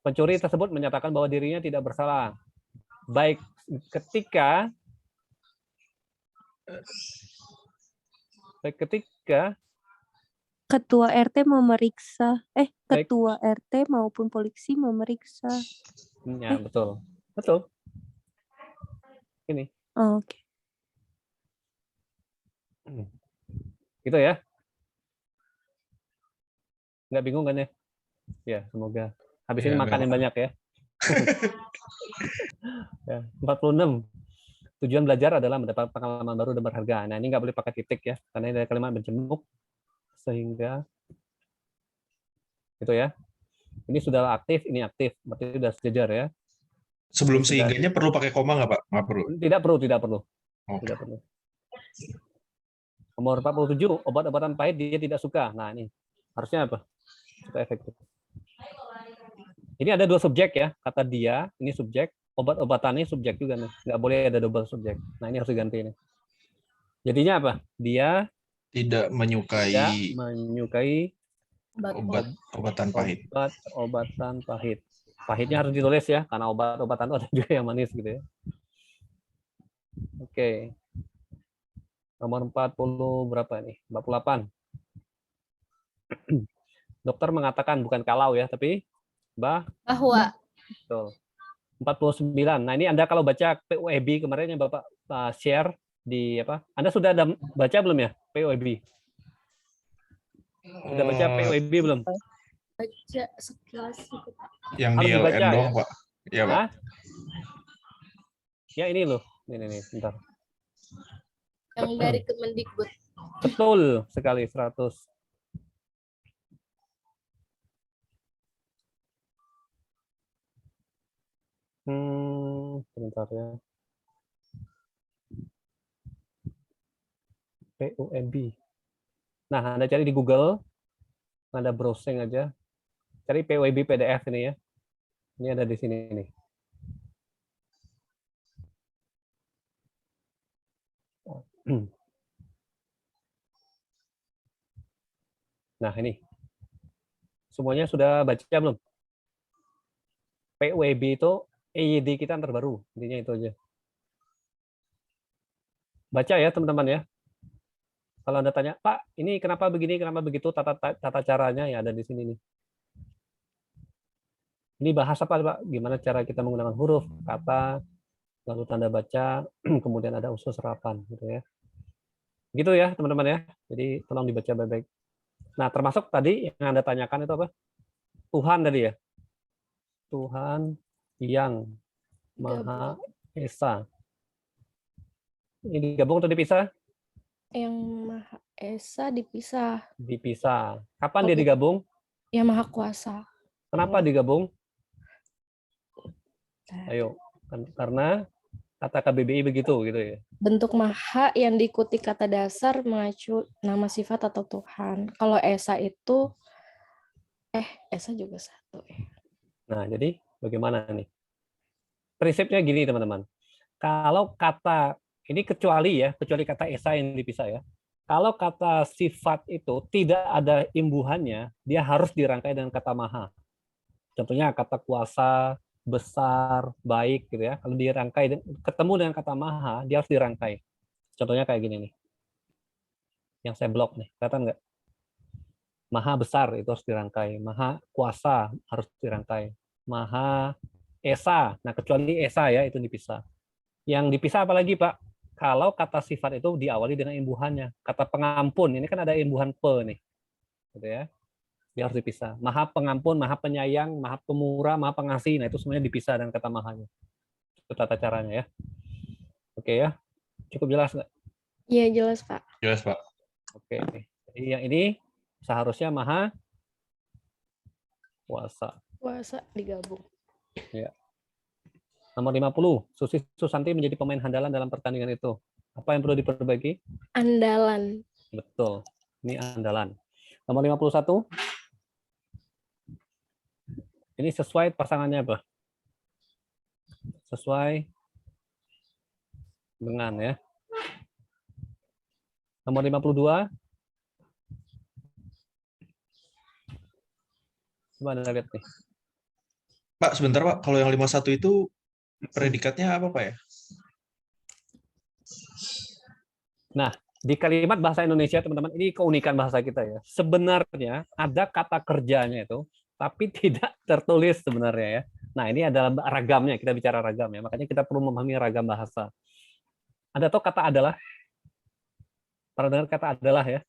Pencuri tersebut menyatakan bahwa dirinya tidak bersalah. Baik ketika Ketua RT memeriksa, Ketua RT maupun polisi memeriksa. Ya, betul. Betul. Ini. Oh, oke. Gitu ya. Nggak bingung kan ya? Ya, semoga. Habis ini makan yang banyak ya. Ya, 46. Tujuan belajar adalah mendapat pengalaman baru dan berharga. Nah, ini nggak boleh pakai titik ya, karena ini ada kalimat berjemuk. Sehingga gitu ya. Ini sudah aktif, ini aktif. Berarti sudah sejajar ya. Sebelum sehingganya perlu pakai koma nggak, Pak? Nggak perlu. Tidak perlu. Okay. Tidak perlu. Nomor 47, obat-obatan pahit dia tidak suka. Nah, ini harusnya apa? Supaya efektif. Ini ada 2 subjek ya, kata dia, ini subjek, obat-obatannya subjek juga nih. Nggak boleh ada double subjek. Nah, ini harus diganti ini. Jadinya apa? Dia Tidak menyukai obat-obatan pahit. obat-obatan pahit. Pahitnya harus ditulis ya, karena obat-obatan itu ada juga yang manis gitu ya. Oke. Nomor 40 berapa nih? 48. Dokter mengatakan bukan kalau ya, tapi Bahwa. betul. 49. Nah, ini Anda kalau baca PUEB kemarin yang Bapak share di apa? Anda sudah ada baca belum ya PUEB? Sudah baca PUEB belum? Baca sekilas gitu, Pak. Yang Harus di dibaca, LN doang, ya? Pak. Ya, Pak. Hah? Ya ini loh. Ini bentar. Yang dari Kemendikbud. Betul sekali 100. Sebentar ya. PUEB. Nah, Anda cari di Google, Anda browsing aja, cari PUEB PDF ini ya. Ini ada di sini nih. Nah, ini. Semuanya sudah baca belum? PUEB itu EYD kita yang terbaru. Intinya itu aja. Baca ya, teman-teman ya. Kalau Anda tanya, Pak, ini kenapa begini, kenapa begitu, tata caranya ya ada di sini nih. Ini bahas apa, Pak? Gimana cara kita menggunakan huruf, kata, lalu tanda baca, kemudian ada unsur serapan, gitu ya. Gitu ya, teman-teman ya. Jadi tolong dibaca baik-baik. Nah, termasuk tadi yang Anda tanyakan itu apa? Tuhan tadi ya. Tuhan yang Maha Esa. Ini digabung atau dipisah? Yang Maha Esa dipisah. Dipisah. Kapan dia digabung? Yang Maha Kuasa. Kenapa digabung? Ayo, karena kata KBBI begitu gitu ya. Bentuk maha yang diikuti kata dasar mengacu nama sifat atau Tuhan. Kalau Esa itu Esa juga satu. Nah, jadi bagaimana nih? Prinsipnya gini, teman-teman. Kalau kata ini kecuali kata Esa yang dipisah ya. Kalau kata sifat itu tidak ada imbuhannya, dia harus dirangkai dengan kata maha. Contohnya kata kuasa, besar, baik gitu ya. Kalau dirangkai ketemu dengan kata maha, dia harus dirangkai. Contohnya kayak gini nih. Yang saya blok nih, kelihatan nggak? Maha besar itu harus dirangkai, maha kuasa harus dirangkai, maha esa. Nah, kecuali esa ya itu dipisah. Yang dipisah apalagi, Pak? Kalau kata sifat itu diawali dengan imbuhannya. Kata pengampun, ini kan ada imbuhan pe nih. Gitu ya. Dia harus dipisah. Maha pengampun, maha penyayang, maha pemurah, maha pengasih. Nah, itu semuanya dipisah dengan kata mahanya. Itu tata caranya ya. Oke ya. Cukup jelas nggak? Iya, jelas, Pak. Jelas, Pak. Oke. Jadi yang ini seharusnya maha kuasa. Kuasa digabung. Ya. Nomor 50, Susi Susanti menjadi pemain andalan dalam pertandingan itu. Apa yang perlu diperbaiki? Andalan. Betul. Ini andalan. Nomor 51. Ini sesuai pasangannya apa? Sesuai dengan ya. Nomor 52. Coba Anda lihat nih. Pak, sebentar, Pak. Kalau yang 51 itu predikatnya apa, Pak ya? Nah, di kalimat bahasa Indonesia, teman-teman, ini keunikan bahasa kita ya. Sebenarnya ada kata kerjanya itu, tapi tidak tertulis sebenarnya ya. Nah, ini adalah ragamnya, kita bicara ragam ya. Makanya kita perlu memahami ragam bahasa. Anda tahu kata adalah? Pernah dengar kata adalah ya?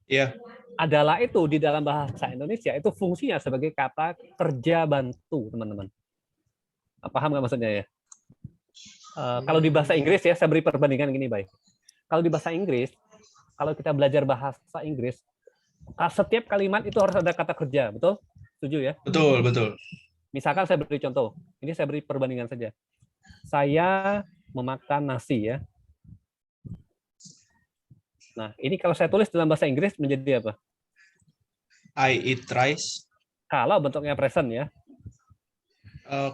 Iya. Adalah itu di dalam bahasa Indonesia itu fungsinya sebagai kata kerja bantu, teman-teman. Paham nggak maksudnya ya? Kalau di bahasa Inggris ya, saya beri perbandingan gini, baik. Kalau di bahasa Inggris, kalau kita belajar bahasa Inggris, setiap kalimat itu harus ada kata kerja, betul? Setuju ya? Betul, betul. Misalkan saya beri contoh, ini saya beri perbandingan saja. Saya memakan nasi ya. Nah, ini kalau saya tulis dalam bahasa Inggris menjadi apa? I eat rice. Kalau bentuknya present ya.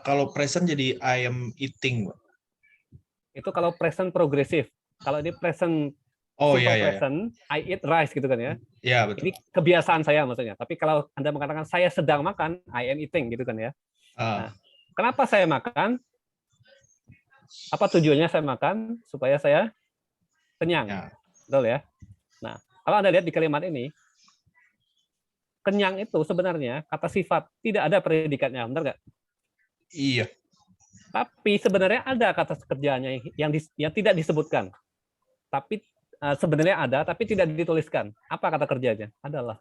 Kalau present jadi I am eating, Pak. Itu kalau present progresif. Kalau ini present Oh simple iya, iya. present, I eat rice gitu kan ya. Iya, betul. Ini kebiasaan saya maksudnya. Tapi kalau Anda mengatakan saya sedang makan, I am eating gitu kan ya. Nah, kenapa saya makan? Apa tujuannya saya makan? Supaya saya kenyang. Ya. Betul ya? Nah, kalau Anda lihat di kalimat ini, kenyang itu sebenarnya kata sifat, tidak ada predikatnya, benar nggak? Iya. Tapi sebenarnya ada kata kerjanya yang tidak disebutkan. Tapi sebenarnya ada, tapi tidak dituliskan. Apa kata kerjanya? Adalah.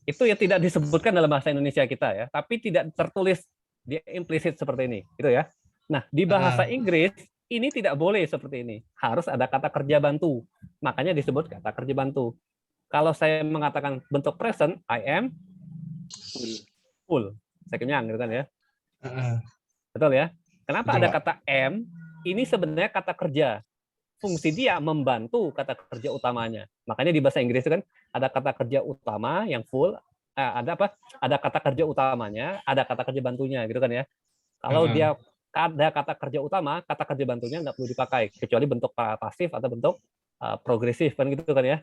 Itu yang tidak disebutkan dalam bahasa Indonesia kita ya, tapi tidak tertulis, dia implisit seperti ini, gitu ya. Nah, di bahasa Inggris ini tidak boleh seperti ini. Harus ada kata kerja bantu. Makanya disebut kata kerja bantu. Kalau saya mengatakan bentuk present, I am full. Saya kenyang gitu kan ya. Betul ya? Kenapa ada kata am? Ini sebenarnya kata kerja. Fungsi dia membantu kata kerja utamanya. Makanya di bahasa Inggris itu kan ada kata kerja utama yang full, ada apa? Ada kata kerja utamanya, ada kata kerja bantunya gitu kan ya. Kalau dia ada kata kerja utama, kata kerja bantunya nggak perlu dipakai kecuali bentuk pasif atau bentuk progresif kan gitu kan ya.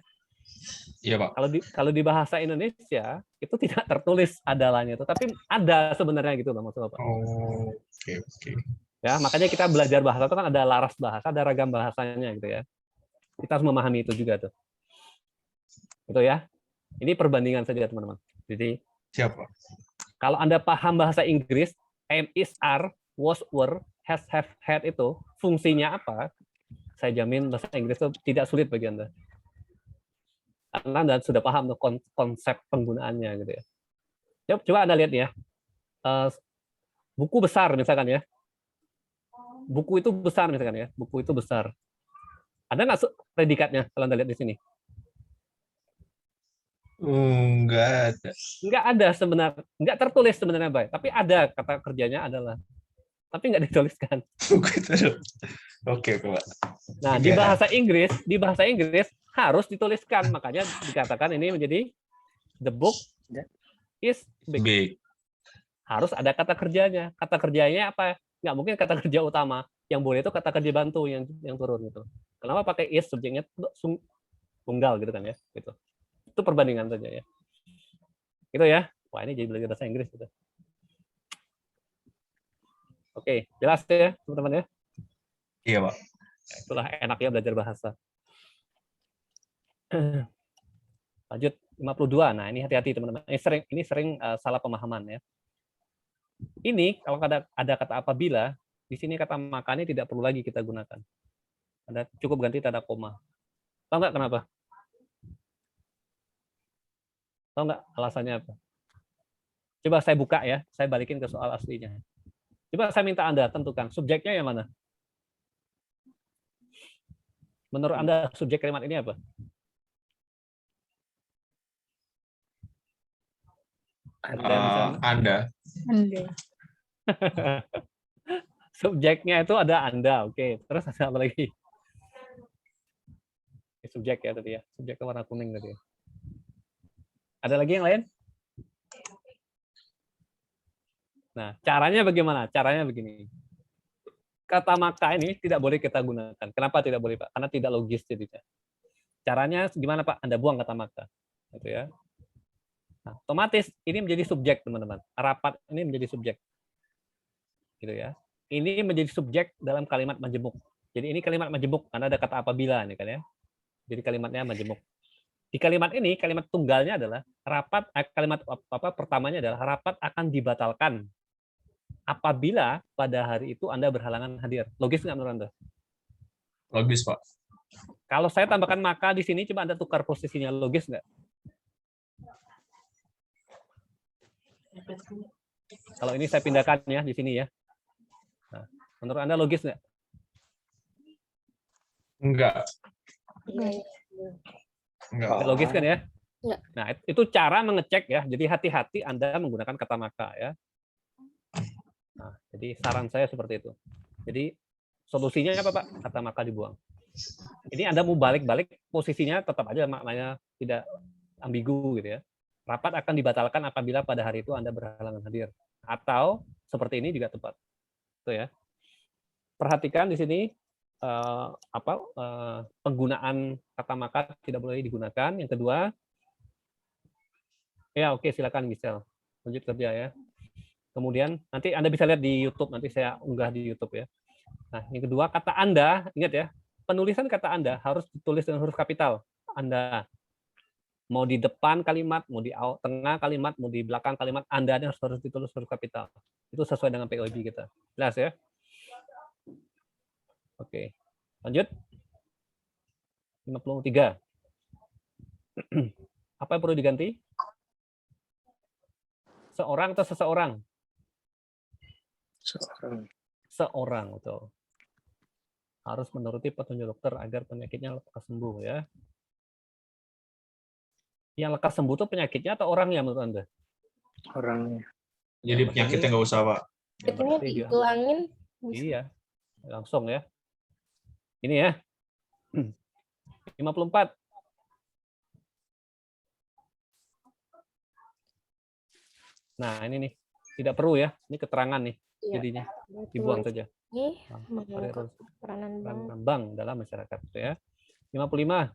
Iya, Pak. Kalau di bahasa Indonesia itu tidak tertulis adalahnya itu, tapi ada sebenarnya gitu Bang maksudnya Pak. Oh, oke. Ya, makanya kita belajar bahasa itu kan ada laras bahasa, ada ragam bahasanya gitu ya. Kita harus memahami itu juga tuh. Itu ya. Ini perbandingan saja teman-teman. Jadi siapa? Kalau Anda paham bahasa Inggris, am, is, are, was, were, has, have, had itu fungsinya apa? Saya jamin bahasa Inggris itu tidak sulit bagi Anda. Karena Anda sudah paham tuh konsep penggunaannya gitu ya. Coba Anda lihat ya. Buku besar misalkan ya. Buku itu besar misalkan ya. Buku itu besar. Ada nggak predikatnya kalau Anda lihat di sini? Enggak ada. Enggak ada sebenarnya. Enggak tertulis sebenarnya, Bay. Tapi ada kata kerjanya adalah. Tapi enggak dituliskan. Oke, Pak. Nah, di bahasa Inggris harus dituliskan. Makanya dikatakan ini menjadi the book is big. Harus ada kata kerjanya. Kata kerjanya apa? Nggak mungkin kata kerja utama. Yang boleh itu kata kerja bantu yang turun gitu. Kenapa pakai is, subjeknya tunggal gitu kan ya? Gitu. Itu perbandingan saja ya. Gitu ya. Wah, ini jadi belajar bahasa Inggris gitu. Oke, jelas ya teman-teman ya? Iya, Pak. Ya, itulah enaknya belajar bahasa. Lanjut 52. Nah, ini hati-hati teman-teman. Ini sering salah pemahaman ya. Ini kalau ada kata apabila, di sini kata maka ini tidak perlu lagi kita gunakan. Anda cukup ganti tanda koma. Tahu nggak kenapa? Tahu nggak alasannya apa? Coba saya buka ya, saya balikin ke soal aslinya. Coba saya minta Anda tentukan subjeknya yang mana? Menurut Anda subjek kalimat ini apa? Anda. Subjeknya itu ada Anda, oke. Terus ada apa lagi? Subjek ya tadi ya, subjek warna kuning tadi. Ada lagi yang lain? Nah, caranya bagaimana? Caranya begini. Kata maka ini tidak boleh kita gunakan. Kenapa tidak boleh, Pak? Karena tidak logis jadinya. Caranya gimana, Pak? Anda buang kata maka. Gitu ya. Nah, otomatis ini menjadi subjek, teman-teman. Rapat ini menjadi subjek. Gitu ya. Ini menjadi subjek dalam kalimat majemuk. Jadi ini kalimat majemuk karena ada kata apabila nih kan ya. Jadi kalimatnya majemuk. Di kalimat ini, kalimat tunggalnya adalah rapat, kalimat pertamanya adalah rapat akan dibatalkan apabila pada hari itu Anda berhalangan hadir. Logis nggak menurut Anda? Logis, Pak. Kalau saya tambahkan maka di sini, coba Anda tukar posisinya. Logis nggak? Kalau ini saya pindahkan ya di sini ya. Nah, menurut Anda logis nggak? Enggak. Logis kan ya? Enggak. Nah, itu cara mengecek ya. Jadi hati-hati Anda menggunakan kata maka ya. Nah, jadi saran saya seperti itu. Jadi solusinya apa, Pak? Kata maka dibuang. Ini Anda mau balik-balik, posisinya tetap aja maknanya tidak ambigu gitu ya. Rapat akan dibatalkan apabila pada hari itu Anda berhalangan hadir. Atau seperti ini juga tepat. Itu ya. Perhatikan di sini penggunaan kata maka tidak boleh digunakan. Yang kedua, ya oke, silakan Gisel. Lanjut kerja ya. Kemudian nanti Anda bisa lihat di YouTube, nanti saya unggah di YouTube ya. Nah, yang kedua, kata Anda, ingat ya, penulisan kata Anda harus ditulis dengan huruf kapital. Anda mau di depan kalimat, mau di tengah kalimat, mau di belakang kalimat, Anda harus ditulis huruf kapital. Itu sesuai dengan POIB kita. Jelas ya? Oke. Lanjut. 53. Apa yang perlu diganti? Seorang atau seseorang? Seorang, betul. Harus menuruti petunjuk dokter agar penyakitnya lekas sembuh ya. Yang lekas sembuh itu penyakitnya atau orangnya menurut Anda? Orangnya. Jadi penyakitnya nggak usah, Pak. Penyakitnya dihilangin. Iya, langsung ya. Ini ya. 54. Nah, ini nih. Tidak perlu ya. Ini keterangan nih. Iya. Jadinya dibuang saja. Ini Nah, mengungkap peranan bank. bank dalam masyarakat gitu ya. 55.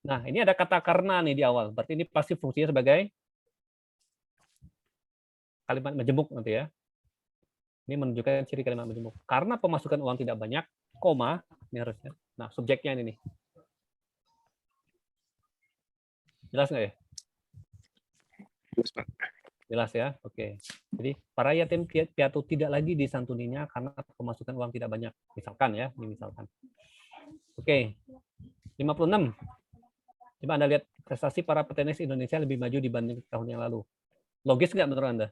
Nah, ini ada kata karena nih di awal. Berarti ini pasti fungsinya sebagai kalimat majemuk nanti ya. Ini menunjukkan ciri kalimat majemuk. Karena pemasukan uang tidak banyak, koma, ini harusnya. Nah, subjeknya ini nih. Jelas nggak ya? Jelas, Pak. Jelas ya? Oke. Jadi, para yatim piatu tidak lagi disantuninya karena pemasukan uang tidak banyak. Misalkan ya, ini misalkan. Oke. 56. Coba Anda lihat prestasi para petenis Indonesia lebih maju dibanding tahun yang lalu. Logis nggak menurut Anda?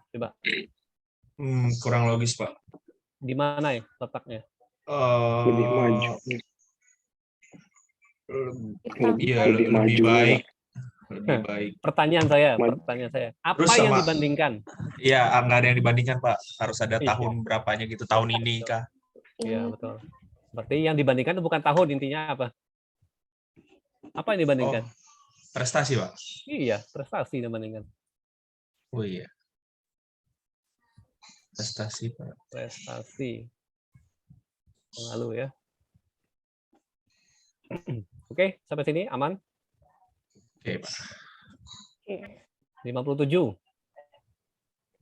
Coba. Kurang logis, Pak. Di mana ya letaknya? Lebih maju. Iya, Lebih lebih maju, baik. Lebih baik. Pertanyaan saya. Apa Terus yang sama- dibandingkan? Iya, nggak ada yang dibandingkan, Pak. Harus ada Iya. tahun berapanya gitu, tahun ini kah? Iya, betul. Berarti yang dibandingkan itu bukan tahun, intinya apa? Apa yang dibandingkan? Oh, prestasi, Pak. Iya, prestasi dibandingkan. Oh iya. Prestasi, Pak. Prestasi. Yang lalu ya. Oke, sampai sini aman? Oke, Pak. 57.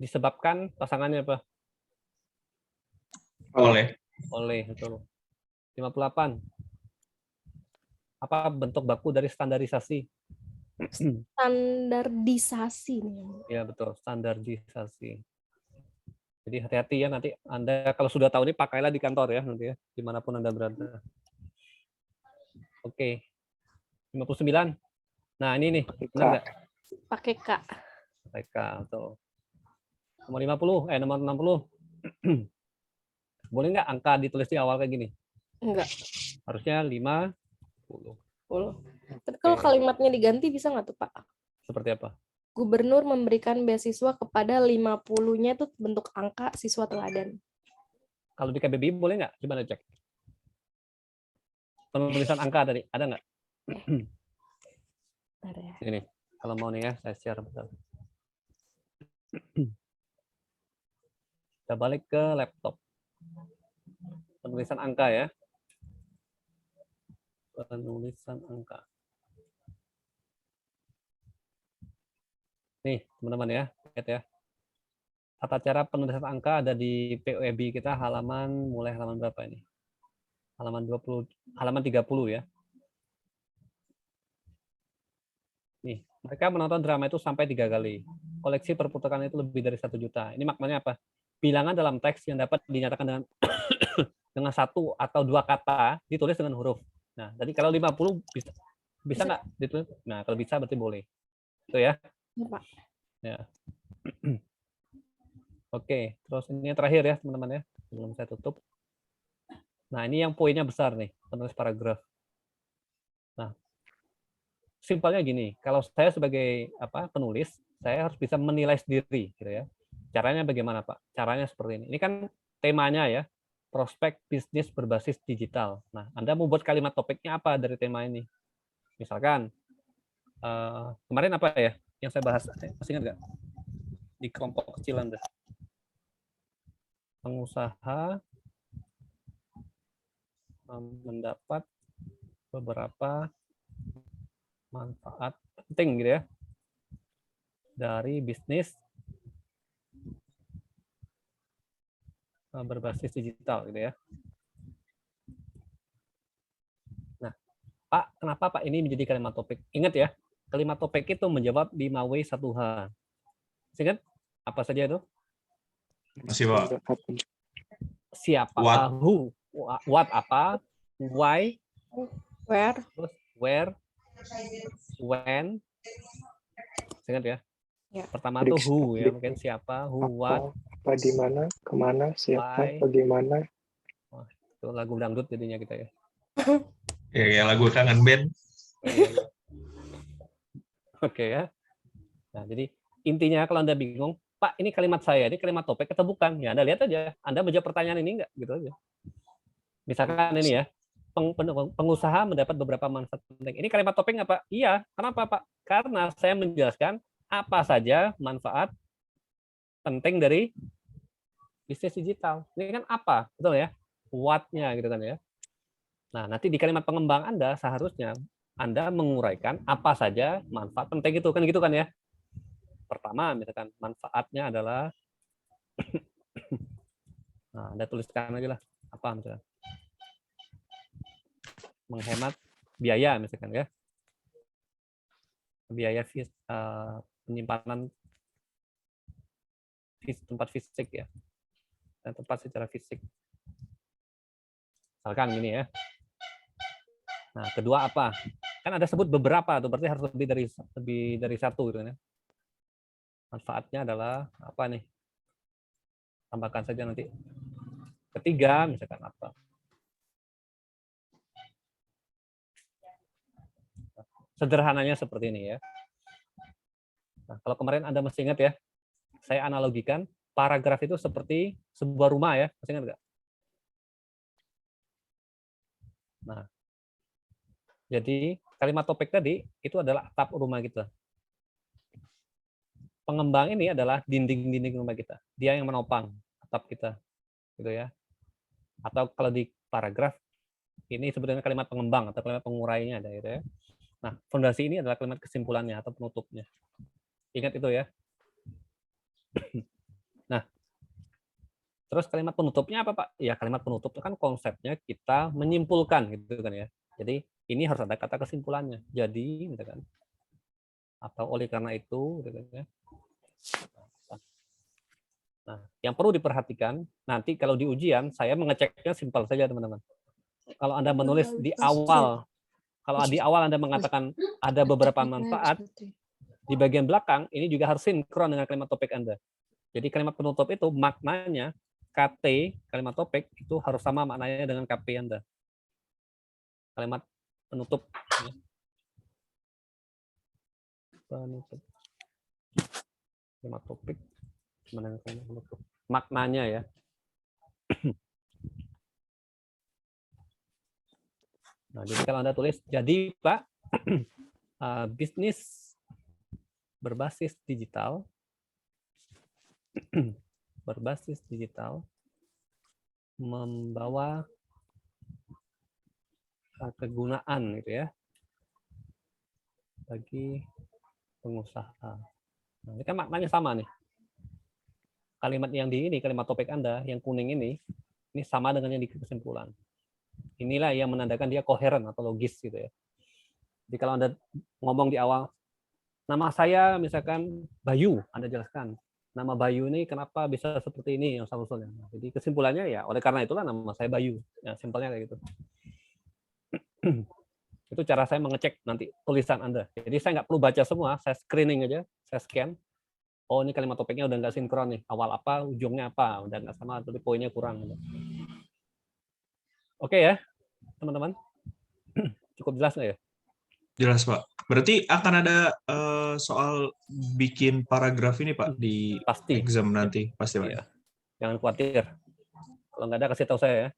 Disebabkan pasangannya apa? Oleh. Oleh, betul. 58. Apa bentuk baku dari standarisasi? Standarisasi nih. Ya, betul. Standarisasi. Jadi hati-hati ya, nanti Anda kalau sudah tahu ini pakailah di kantor ya, nanti ya, dimanapun Anda berada. Oke. 59. Nah, ini nih. Benar nggak? Pakai K. Pakai K, betul. Nomor 50, nomor 60. Boleh nggak angka ditulis di awal kayak gini? Enggak. Harusnya 50. 10. Tapi kalau kalimatnya diganti bisa nggak tuh, Pak? Seperti apa? Gubernur memberikan beasiswa kepada 50-nya itu bentuk angka siswa teladan. Kalau di KBBI boleh nggak? Coba cek. Penulisan angka tadi, ada nggak? Bentar ya. Ini, kalau mau nih ya, saya share bentar. Kita balik ke laptop. Penulisan angka ya. Penulisan angka. Nih, teman-teman ya, lihat ya. Tata cara penulisan angka ada di POIB kita mulai halaman berapa ini? Halaman 20, halaman 30 ya. Nih, mereka menonton drama itu sampai 3 kali. Koleksi perpustakaan itu lebih dari 1 juta. Ini maknanya apa? Bilangan dalam teks yang dapat dinyatakan dengan dengan 1 atau 2 kata ditulis dengan huruf. Nah, tadi kalau 50 bisa nggak ditulis? Nah, kalau bisa berarti boleh. Itu ya. Ya, Pak. Ya. Oke, terus ini yang terakhir ya, teman-teman ya. Sebelum saya tutup. Nah, ini yang poinnya besar nih, penulis paragraf. Nah, simpelnya gini, kalau saya sebagai penulis, saya harus bisa menilai sendiri gitu ya. Caranya bagaimana, Pak? Caranya seperti ini. Ini kan temanya ya, prospek bisnis berbasis digital. Nah, Anda mau buat kalimat topiknya apa dari tema ini? Misalkan, kemarin apa ya yang saya bahas? Masih ingat nggak? Di kelompok kecil Anda. Pengusaha mendapat beberapa manfaat penting gitu ya dari bisnis berbasis digital gitu ya. Nah, Pak, kenapa Pak ini menjadi kalimat topik? Ingat ya, kalimat topik itu menjawab 5W1H. Ingat apa saja itu? Masih, Pak. Siapa? What? Who? What apa? Why? Where? Terus where? When? Ingat ya? Ya. Pertama tuh who ya, mungkin siapa, who, what, apa, di mana, kemana, siapa, why. bagaimana. Wah, itu lagu dangdut jadinya kita ya. Ya, kayak lagu kangen band. Oke ya. Nah, jadi intinya kalau Anda bingung, Pak, ini kalimat saya, ini kalimat topik atau bukan? Ya, Anda lihat aja. Anda menjawab pertanyaan ini enggak? Gitu aja. Misalkan ini ya, pengusaha mendapat beberapa manfaat penting. Ini kalimat topik nggak, Pak? Iya. Kenapa, Pak? Karena saya menjelaskan apa saja manfaat penting dari bisnis digital. Ini kan apa? Betul ya? What-nya gitu kan ya. Nah, nanti di kalimat pengembang Anda seharusnya Anda menguraikan apa saja manfaat penting itu. Kan gitu kan ya? Pertama, misalkan manfaatnya adalah nah, Anda tuliskan aja lah apa misalkan. Menghemat biaya misalkan ya. Biaya penyimpanan tempat fisik ya. Dan tempat secara fisik. Misalkan gini ya. Nah, kedua apa? Kan ada sebut beberapa tuh, berarti harus lebih dari satu gitu ya. Manfaatnya adalah apa nih? Tambahkan saja nanti. Ketiga, misalkan apa? Sederhananya seperti ini ya. Nah, kalau kemarin Anda masih ingat ya, saya analogikan paragraf itu seperti sebuah rumah ya, masih ingat nggak? Nah, jadi kalimat topik tadi itu adalah atap rumah kita. Pengembang ini adalah dinding-dinding rumah kita. Dia yang menopang atap kita, gitu ya. Atau kalau di paragraf ini sebetulnya kalimat pengembang atau kalimat pengurainya ada gitu ya. Nah, fondasi ini adalah kalimat kesimpulannya atau penutupnya. Ingat itu ya. Nah, terus kalimat penutupnya apa, Pak? Ya, kalimat penutup itu kan konsepnya kita menyimpulkan gitu kan ya. Jadi, ini harus ada kata kesimpulannya. Jadi, gitu kan. Atau oleh karena itu gitu kan ya. Nah, yang perlu diperhatikan nanti kalau di ujian saya mengeceknya simpel saja, teman-teman. Kalau Anda menulis di awal, kalau di awal Anda mengatakan ada beberapa manfaat, di bagian belakang ini juga harus sinkron dengan kalimat topik Anda. Jadi kalimat penutup itu maknanya KT, kalimat topik itu harus sama maknanya dengan KP Anda. Kalimat penutup. Penutup. Kalimat topik. Mana kalimat penutup? Maknanya ya. Nah, jadi kalau Anda tulis, jadi Pak, bisnis berbasis digital membawa kegunaan gitu ya bagi pengusaha. Nah, ini kan maknanya sama nih. Kalimat yang di ini, kalimat topik Anda yang kuning ini sama dengan yang di kesimpulan. Inilah yang menandakan dia koheren atau logis gitu ya. Jadi kalau Anda ngomong di awal, nama saya misalkan Bayu, Anda jelaskan. Nama Bayu ini kenapa bisa seperti ini yang usulnya. Nah, jadi kesimpulannya ya oleh karena itulah nama saya Bayu. Ya, simpelnya kayak gitu. Itu cara saya mengecek nanti tulisan Anda. Jadi saya nggak perlu baca semua, saya screening aja, saya scan. Oh, ini kalimat topiknya udah nggak sinkron nih. Awal apa, ujungnya apa, udah nggak sama, tapi poinnya kurang. Oke ya, teman-teman. Cukup jelas nggak ya? Jelas, Pak. Berarti akan ada soal bikin paragraf ini, Pak, di Pasti. exam nanti. Pasti, Pak. Iya. Jangan khawatir. Kalau nggak ada, kasih tahu saya ya.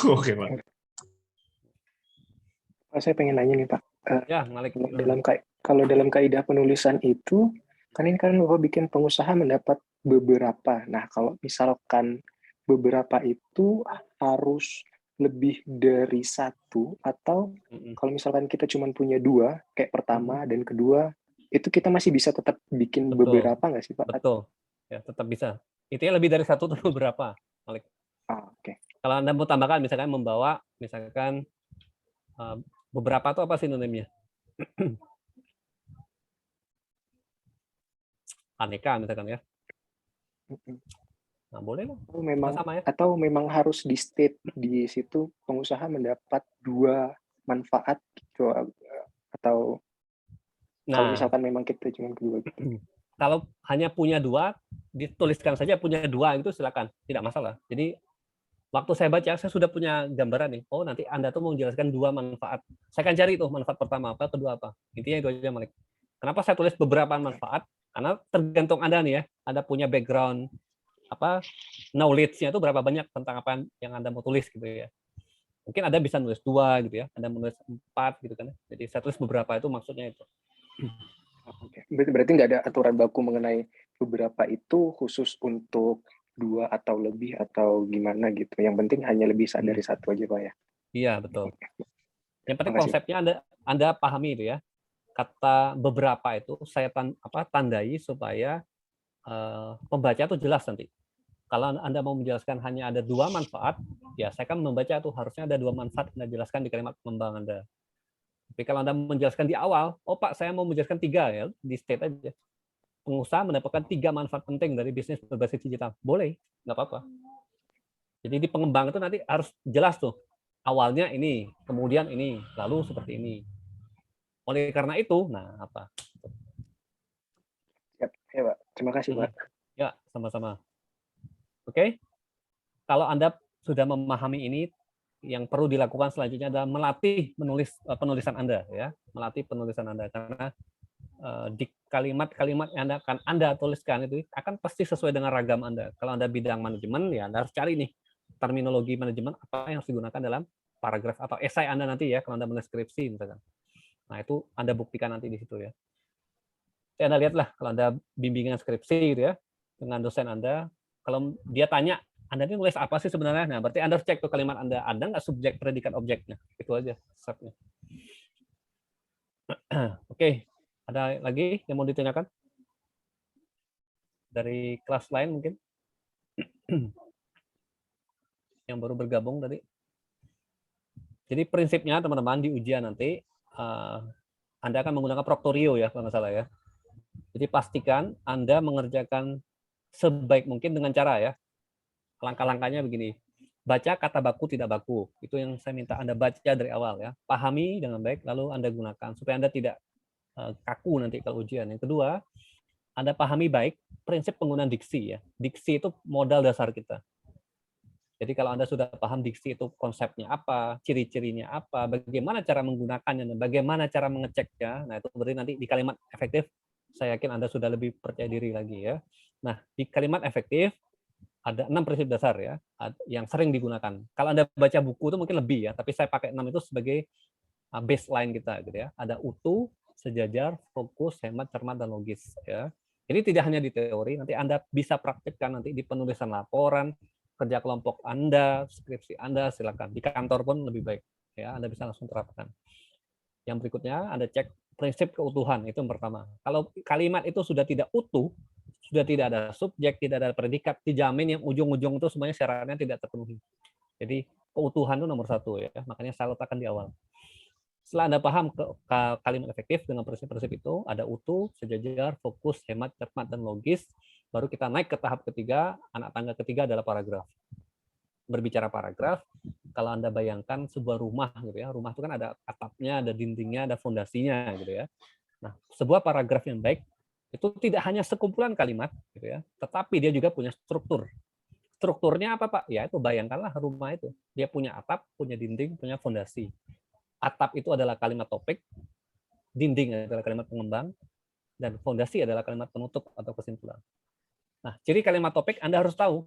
Oke, Pak. Pak, saya pengen nanya nih Pak. Ya, Malik. Kalau dalam kaidah penulisan itu, kan ini kan Bapak bikin pengusaha mendapat beberapa. Nah, kalau misalkan beberapa itu harus lebih dari satu, atau kalau misalkan kita cuma punya dua, kayak pertama dan kedua, itu kita masih bisa tetap bikin beberapa nggak sih Pak? Betul, ya tetap bisa. Intinya lebih dari satu atau beberapa, Malik. Oke. Kalau Anda mau tambahkan, misalkan membawa, misalkan beberapa itu apa sinonimnya? Aneka misalkan ya. Nah, boleh lah. Atau memang harus di state di situ pengusaha mendapat dua manfaat gitu, atau kalau misalkan memang kita cuma kedua gitu. Kalau hanya punya dua, dituliskan saja punya dua itu silakan, tidak masalah. Jadi waktu saya baca, saya sudah punya gambaran nih. Oh, nanti Anda tuh mau menjelaskan dua manfaat. Saya akan cari tuh manfaat pertama apa, kedua apa. Intinya itu aja, Malik. Kenapa saya tulis beberapa manfaat? Karena tergantung Anda nih ya. Anda punya background knowledge-nya itu berapa banyak tentang apa yang Anda mau tulis gitu ya. Mungkin Anda bisa nulis 2 gitu ya. Anda menulis 4 gitu kan. Jadi saya tulis beberapa itu maksudnya itu. Oke. Berarti nggak ada aturan baku mengenai beberapa itu khusus untuk 2 atau lebih atau gimana gitu. Yang penting hanya lebih dari satu aja Pak ya. Iya, betul. Yang penting konsepnya Anda pahami itu ya. Kata beberapa itu saya tandai supaya pembaca itu jelas nanti. Kalau Anda mau menjelaskan hanya ada 2 manfaat, ya saya kan membaca itu harusnya ada 2 manfaat Anda jelaskan di kalimat pengembang Anda. Tapi kalau Anda menjelaskan di awal, oh Pak, saya mau menjelaskan 3 ya, di state aja. Pengusaha mendapatkan 3 manfaat penting dari bisnis berbasis digital. Boleh, nggak apa-apa. Jadi di pengembang itu nanti harus jelas tuh. Awalnya ini, kemudian ini, lalu seperti ini. Oleh karena itu, nah apa? Ya, Pak. Terima kasih, Pak. Ya, sama-sama. Oke. Kalau Anda sudah memahami ini, yang perlu dilakukan selanjutnya adalah melatih penulisan Anda ya, melatih penulisan Anda karena di kalimat-kalimat yang Anda tuliskan itu akan pasti sesuai dengan ragam Anda. Kalau Anda bidang manajemen ya Anda harus cari nih terminologi manajemen apa yang harus digunakan dalam paragraf atau esai Anda nanti ya kalau Anda menulis skripsi misalkan. Nah, itu Anda buktikan nanti di situ ya. Jadi Anda lihatlah kalau Anda bimbingan skripsi gitu ya dengan dosen Anda, kalau dia tanya Anda ini nulis apa sih sebenarnya? Nah, berarti Anda harus cek tuh kalimat Anda. Ada nggak subjek, predikat, objeknya? Itu aja stepnya. Oke, ada lagi yang mau ditanyakan? Dari kelas lain mungkin? Yang baru bergabung tadi. Jadi prinsipnya teman-teman di ujian nanti, Anda akan menggunakan Proctorio ya, kalau nggak salah ya. Jadi pastikan Anda mengerjakan sebaik mungkin dengan cara ya, langkah-langkahnya begini. Baca kata baku tidak baku. Itu yang saya minta Anda baca dari awal ya. Pahami dengan baik lalu Anda gunakan supaya Anda tidak kaku nanti kalau ujian. Yang kedua, Anda pahami baik prinsip penggunaan diksi ya. Diksi itu modal dasar kita. Jadi kalau Anda sudah paham diksi itu konsepnya apa, ciri-cirinya apa, bagaimana cara menggunakannya, dan bagaimana cara mengeceknya, nah itu berarti nanti di kalimat efektif, saya yakin Anda sudah lebih percaya diri lagi ya. Nah, di kalimat efektif, ada 6 prinsip dasar ya yang sering digunakan. Kalau Anda baca buku itu mungkin lebih ya, tapi saya pakai 6 itu sebagai baseline kita gitu ya. Ada utuh, sejajar, fokus, hemat, cermat dan logis ya. Jadi tidak hanya di teori, nanti Anda bisa praktikkan nanti di penulisan laporan, kerja kelompok Anda, skripsi Anda, silakan. Di kantor pun lebih baik ya, Anda bisa langsung terapkan. Yang berikutnya Anda cek prinsip keutuhan, itu yang pertama. Kalau kalimat itu sudah tidak utuh, sudah tidak ada subjek, tidak ada predikat, dijamin yang ujung-ujung itu semuanya syaratnya tidak terpenuhi. Jadi keutuhan itu nomor 1 ya, makanya saya letakkan di awal. Setelah Anda paham kalimat efektif dengan prinsip-prinsip itu, ada utuh, sejajar, fokus, hemat, cermat, dan logis, baru kita naik ke tahap ketiga, anak tangga ketiga adalah paragraf. Berbicara paragraf, kalau Anda bayangkan sebuah rumah gitu ya, rumah itu kan ada atapnya, ada dindingnya, ada fondasinya gitu ya. Nah, sebuah paragraf yang baik itu tidak hanya sekumpulan kalimat gitu ya, tetapi dia juga punya struktur. Strukturnya apa Pak? Ya itu bayangkanlah rumah itu. Dia punya atap, punya dinding, punya fondasi. Atap itu adalah kalimat topik, dinding adalah kalimat pengembang, dan fondasi adalah kalimat penutup atau kesimpulan. Nah, ciri kalimat topik Anda harus tahu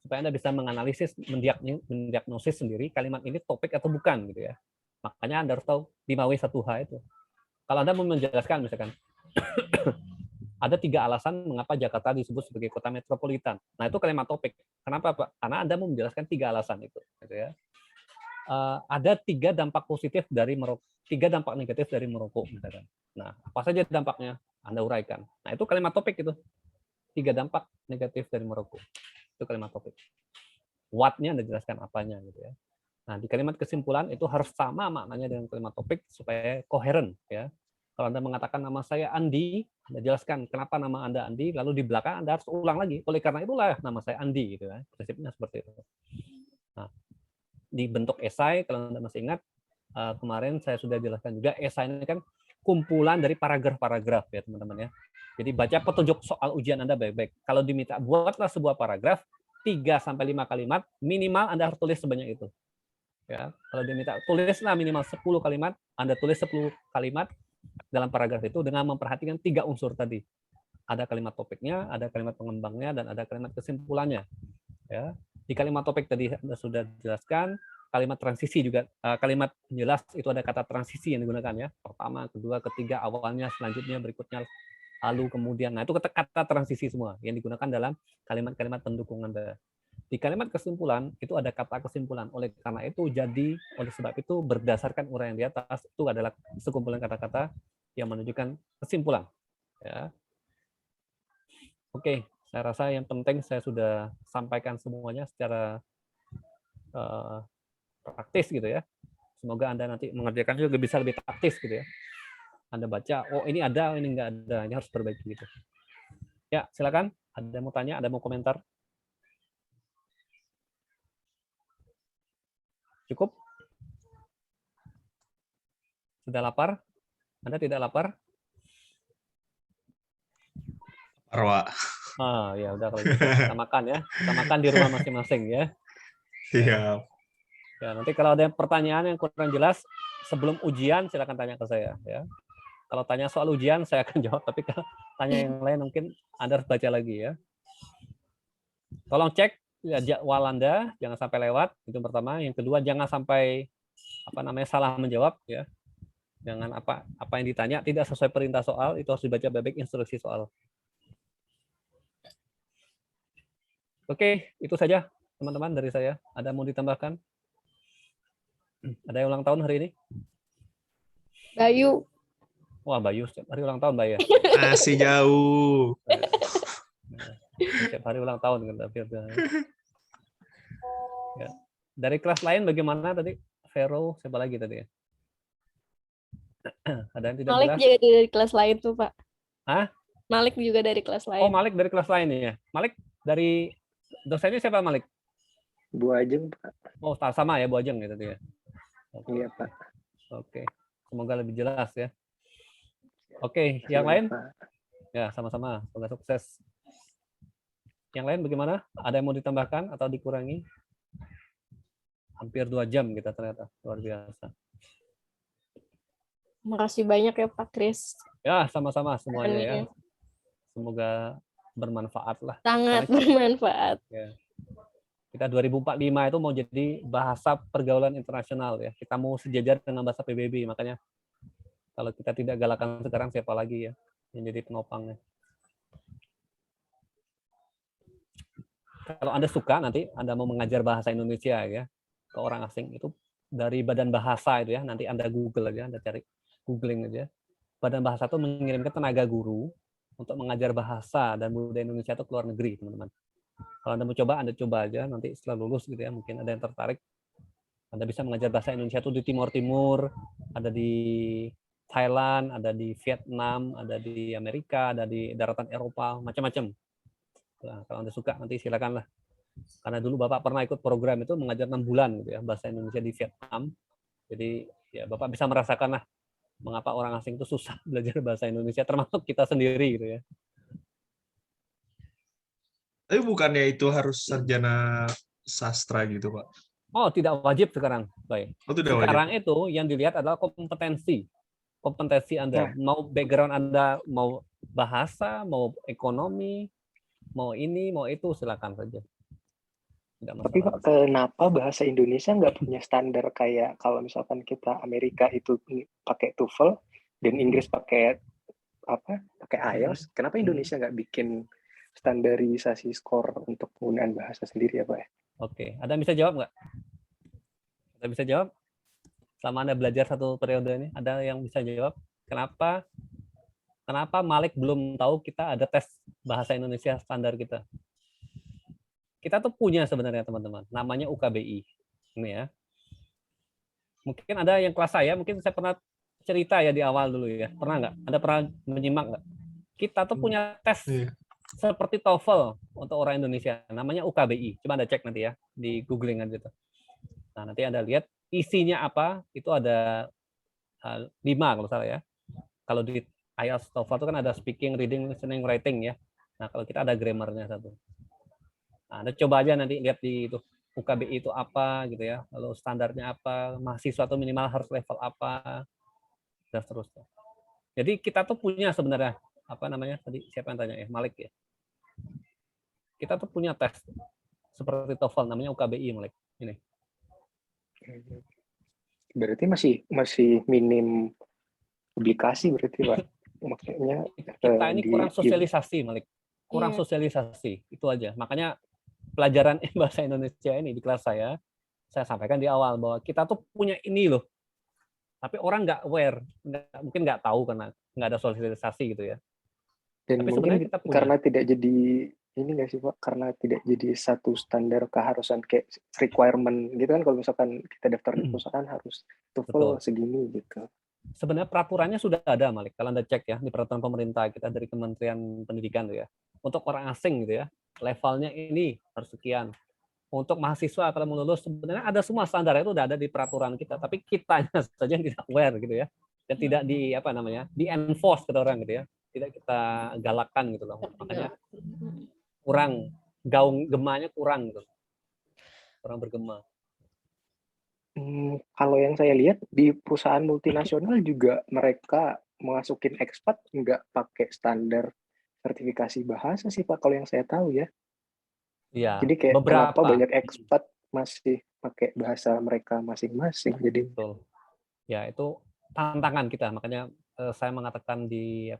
supaya Anda bisa menganalisis, mendiagnosis sendiri kalimat ini topik atau bukan gitu ya. Makanya Anda harus tahu 5W1H itu. Kalau Anda mau menjelaskan misalkan ada 3 alasan mengapa Jakarta disebut sebagai kota metropolitan. Nah, itu kalimat topik. Kenapa, Pak? Karena Anda mau menjelaskan 3 alasan itu gitu ya. Ada 3 dampak positif dari merokok, 3 dampak negatif dari merokok misalkan. Nah, apa saja dampaknya? Anda uraikan. Nah, itu kalimat topik itu. 3 dampak negatif dari merokok. Itu kalimat topik. What-nya Anda jelaskan apanya gitu ya. Nah, di kalimat kesimpulan itu harus sama maknanya dengan kalimat topik supaya koheren ya. Kalau Anda mengatakan nama saya Andi, Anda jelaskan kenapa nama Anda Andi, lalu di belakang Anda harus ulang lagi. Oleh karena itulah nama saya Andi gitu ya. Prinsipnya seperti itu. Nah, di bentuk esai kalau Anda masih ingat kemarin saya sudah jelaskan juga, esai ini kan kumpulan dari paragraf-paragraf ya teman-teman ya. Jadi baca petunjuk soal ujian Anda baik-baik. Kalau diminta buatlah sebuah paragraf 3-5 kalimat, minimal Anda harus tulis sebanyak itu. Ya, kalau diminta tulislah minimal 10 kalimat, Anda tulis 10 kalimat dalam paragraf itu dengan memperhatikan 3 unsur tadi. Ada kalimat topiknya, ada kalimat pengembangnya, dan ada kalimat kesimpulannya. Ya, di kalimat topik tadi Anda sudah jelaskan, kalimat transisi juga, kalimat penjelas itu ada kata transisi yang digunakan ya. Pertama, kedua, ketiga, awalnya, selanjutnya, berikutnya, lalu, kemudian. Nah, itu kata transisi semua yang digunakan dalam kalimat-kalimat pendukung Anda. Di kalimat kesimpulan itu ada kata kesimpulan. Oleh karena itu oleh sebab itu berdasarkan uraian di atas itu adalah sekumpulan kata-kata yang menunjukkan kesimpulan. Ya. Oke, saya rasa yang penting saya sudah sampaikan semuanya secara praktis gitu ya. Semoga Anda nanti mengerjakan juga bisa lebih praktis gitu ya. Anda baca, oh ini ada, ini enggak ada, ini harus perbaiki gitu. Ya, silakan. Ada mau tanya, ada mau komentar? Cukup? Sudah lapar? Anda tidak lapar? Lapar, Pak. Ya udah kalau gitu kita makan ya. Kita makan di rumah masing-masing ya. Siap. Ya, nanti kalau ada pertanyaan yang kurang jelas sebelum ujian silakan tanya ke saya ya. Kalau tanya soal ujian saya akan jawab, tapi kalau tanya yang lain mungkin Anda harus baca lagi ya. Tolong cek jadwal Anda, jangan sampai lewat, itu pertama. Yang kedua, jangan sampai salah menjawab ya. Jangan apa yang ditanya tidak sesuai perintah soal, itu harus dibaca baik-baik instruksi soal. Oke, itu saja teman-teman dari saya. Ada mau ditambahkan? Ada yang ulang tahun hari ini? Bayu. Wah, Bayu setiap hari ulang tahun, Bayu. Masih jauh. Setiap hari ulang tahun kan, tapi ya. Dari kelas lain bagaimana tadi? Vero, siapa lagi tadi ya? Ada yang tidak Malik jelas? juga dari kelas lain tuh, Pak. Hah? Malik juga dari kelas lain. Oh, Malik dari kelas lain ya. Malik dari dosennya siapa, Malik? Bu Ajeng, Pak. Oh, sama ya, Bu Ajeng ya tadi ya. Iya, Pak. Oke. Semoga lebih jelas ya. Oke, yang lain? Pak. Ya, sama-sama. Semoga sukses. Yang lain bagaimana? Ada yang mau ditambahkan atau dikurangi? Hampir 2 jam kita ternyata. Luar biasa. Makasih banyak ya Pak Kris. Ya, sama-sama semuanya ya. Semoga bermanfaat lah. Sangat bermanfaat. Ya. Kita 2045 itu mau jadi bahasa pergaulan internasional ya. Kita mau sejajar dengan bahasa PBB, makanya kalau kita tidak galakan sekarang siapa lagi ya yang jadi penopangnya. Kalau Anda suka nanti Anda mau mengajar bahasa Indonesia ya ke orang asing itu dari Badan Bahasa itu ya, nanti Anda Google aja, Anda cari googling aja. Badan Bahasa itu mengirimkan tenaga guru untuk mengajar bahasa dan budaya Indonesia itu ke luar negeri, teman-teman. Kalau Anda mau coba, Anda coba aja nanti setelah lulus gitu ya, mungkin ada yang tertarik. Anda bisa mengajar bahasa Indonesia itu di Timur Timur, ada di Thailand, ada di Vietnam, ada di Amerika, ada di daratan Eropa, macam-macam. Nah, kalau Anda suka nanti silakanlah. Karena dulu Bapak pernah ikut program itu mengajar 6 bulan gitu ya, bahasa Indonesia di Vietnam. Jadi ya Bapak bisa merasakan lah mengapa orang asing itu susah belajar bahasa Indonesia, termasuk kita sendiri gitu ya. Tapi bukannya itu harus sarjana sastra gitu, Pak? Oh, tidak wajib sekarang, baik. Oh, tidak sekarang wajib. itu yang dilihat adalah kompetensi Anda, mau background Anda, mau bahasa, mau ekonomi, mau ini, mau itu, silakan saja. Tidak Tapi masalah. Pak, kenapa bahasa Indonesia nggak punya standar kayak kalau misalkan kita Amerika itu pakai TOEFL dan Inggris pakai apa? Pakai IELTS. Kenapa Indonesia nggak bikin standarisasi skor untuk penggunaan bahasa sendiri ya Pak? Oke, ada yang bisa jawab nggak? Ada yang bisa jawab? Selama Anda belajar satu periode ini, ada yang bisa jawab? Kenapa Malik belum tahu kita ada tes bahasa Indonesia standar kita? Kita tuh punya sebenarnya teman-teman, namanya UKBI. Ini ya. Mungkin ada yang kelas saya, mungkin saya pernah cerita ya di awal dulu ya. Pernah nggak? Ada pernah menyimak nggak? Kita tuh punya tes seperti TOEFL untuk orang Indonesia, namanya UKBI. Coba Anda cek nanti ya, di googling aja tuh. Nah, nanti Anda lihat isinya apa, itu ada 5 kalau salah ya. Kalau di IELTS TOEFL itu kan ada speaking, reading, listening, writing ya. Nah, kalau kita ada grammarnya satu. Nah, Anda coba aja nanti lihat di itu UKBI itu apa gitu ya. Lalu standarnya apa, mahasiswa itu minimal harus level apa, dan seterusnya. Jadi kita tuh punya sebenarnya apa namanya tadi siapa yang tanya ya, Malik ya. Kita tuh punya tes seperti TOEFL namanya UKBI Malik. Ini. Berarti masih minim publikasi berarti Pak. Maksudnya Kita ini kurang sosialisasi Malik. Kurang sosialisasi itu aja. Makanya pelajaran bahasa Indonesia ini di kelas saya sampaikan di awal bahwa kita tuh punya ini loh. Tapi orang nggak aware, mungkin nggak tahu karena nggak ada sosialisasi gitu ya. Dan tapi mungkin kita punya. karena tidak jadi ini nggak sih Pak? Karena tidak jadi satu standar keharusan kayak requirement gitu kan, kalau misalkan kita daftar di perusahaan harus TOEFL segini gitu. Sebenarnya peraturannya sudah ada Malik. Kalau Anda cek ya di peraturan pemerintah kita dari Kementerian Pendidikan tuh ya. Untuk orang asing gitu ya, levelnya ini harus sekian. Untuk mahasiswa kalau mau lulus sebenarnya ada semua standar itu udah ada di peraturan kita, tapi kitanya saja yang tidak aware gitu ya. Dan tidak di apa namanya? di enforce kata orang gitu ya. Tidak kita galakkan gitu loh. Makanya kurang gemanya kurang gitu. Kurang bergema. Kalau yang saya lihat di perusahaan multinasional juga mereka masukin expat nggak pakai standar sertifikasi bahasa sih Pak, kalau yang saya tahu ya. Iya, Jadi kayak beberapa. kenapa banyak expat masih pakai bahasa mereka masing-masing. Jadi betul. Ya, itu tantangan kita. Makanya saya mengatakan di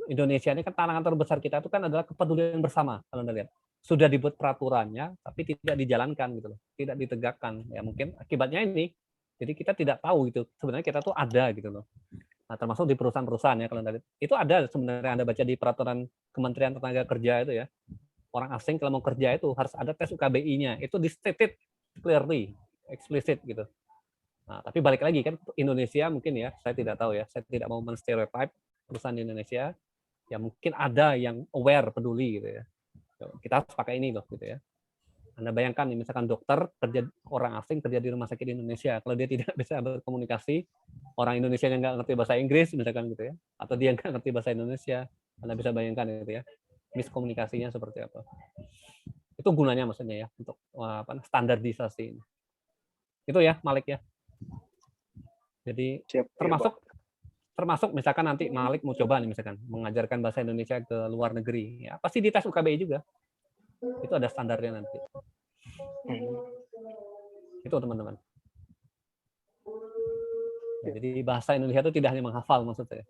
Indonesia ini kan tantangan terbesar kita itu kan adalah kepedulian bersama. Kalau Anda lihat, sudah dibuat peraturannya tapi tidak dijalankan gitu loh, tidak ditegakkan. Ya mungkin akibatnya ini. Jadi kita tidak tahu gitu. Sebenarnya kita tuh ada gitu loh. Nah, termasuk di perusahaan-perusahaan ya kalau Anda lihat. Itu ada sebenarnya Anda baca di peraturan Kementerian Tenaga Kerja itu ya. Orang asing kalau mau kerja itu harus ada tes UKBI-nya. Itu di-stated clearly, explicit gitu. Nah, tapi balik lagi kan Indonesia mungkin ya, saya tidak tahu ya, saya tidak mau menstereotype perusahaan di Indonesia, ya mungkin ada yang aware, peduli gitu ya. Kita harus pakai ini loh gitu ya. Anda bayangkan nih, misalkan dokter kerja orang asing kerja di rumah sakit di Indonesia, kalau dia tidak bisa berkomunikasi, orang Indonesia yang nggak ngerti bahasa Inggris misalkan gitu ya, atau dia nggak ngerti bahasa Indonesia, Anda bisa bayangkan gitu ya, miskomunikasinya seperti apa. Itu gunanya maksudnya ya untuk standarisasi. Itu ya Malik ya. Jadi termasuk misalkan nanti Malik mau coba nih misalkan mengajarkan bahasa Indonesia ke luar negeri, ya pasti dites UKBI juga. Itu ada standarnya nanti. Itu teman-teman. Ya, jadi bahasa Indonesia itu tidak hanya menghafal maksud saya.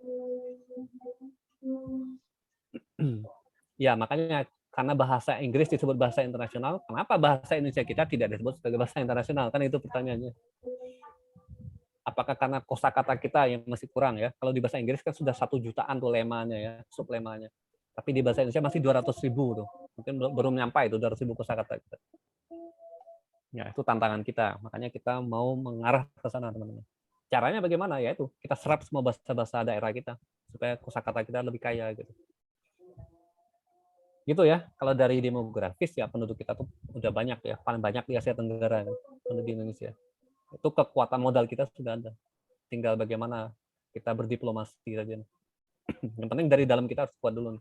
Ya makanya karena bahasa Inggris disebut bahasa internasional, kenapa bahasa Indonesia kita tidak disebut sebagai bahasa internasional? Kan itu pertanyaannya. Apakah karena kosakata kita yang masih kurang ya? Kalau di bahasa Inggris kan sudah 1 jutaan tuh lemanya ya, sublemanya. Tapi di bahasa Indonesia masih 200.000 tuh. Mungkin belum nyampai itu 200.000 kosakata kita. Ya, itu tantangan kita. Makanya kita mau mengarah ke sana, teman-teman. Caranya bagaimana? Ya itu, kita serap semua bahasa-bahasa daerah kita supaya kosakata kita lebih kaya gitu. Gitu ya. Kalau dari demografis ya penduduk kita tuh udah banyak ya, paling banyak di Asia Tenggara kan, penduduk di Indonesia. Itu kekuatan modal kita sudah ada. Tinggal bagaimana kita berdiplomasi saja. Yang penting dari dalam kita harus kuat dulu.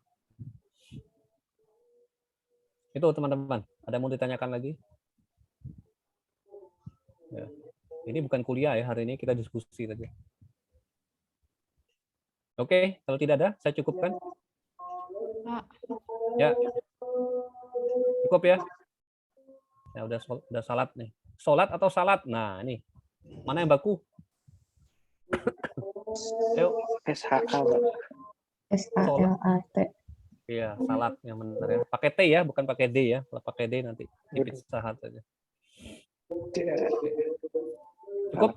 Itu teman-teman. Ada yang mau ditanyakan lagi? Ya. Ini bukan kuliah ya, hari ini kita diskusi saja. Oke, kalau tidak ada, saya cukupkan. Ya. Cukup ya? Ya udah salat nih. Sholat atau salat? Nah, ini. Mana yang baku? Ayo. SHA, Pak. SALAT. Iya, salat yang benar ya. Pakai T ya, bukan pakai D ya. Kalau pakai D nanti di Pizza Hut aja. Cukup?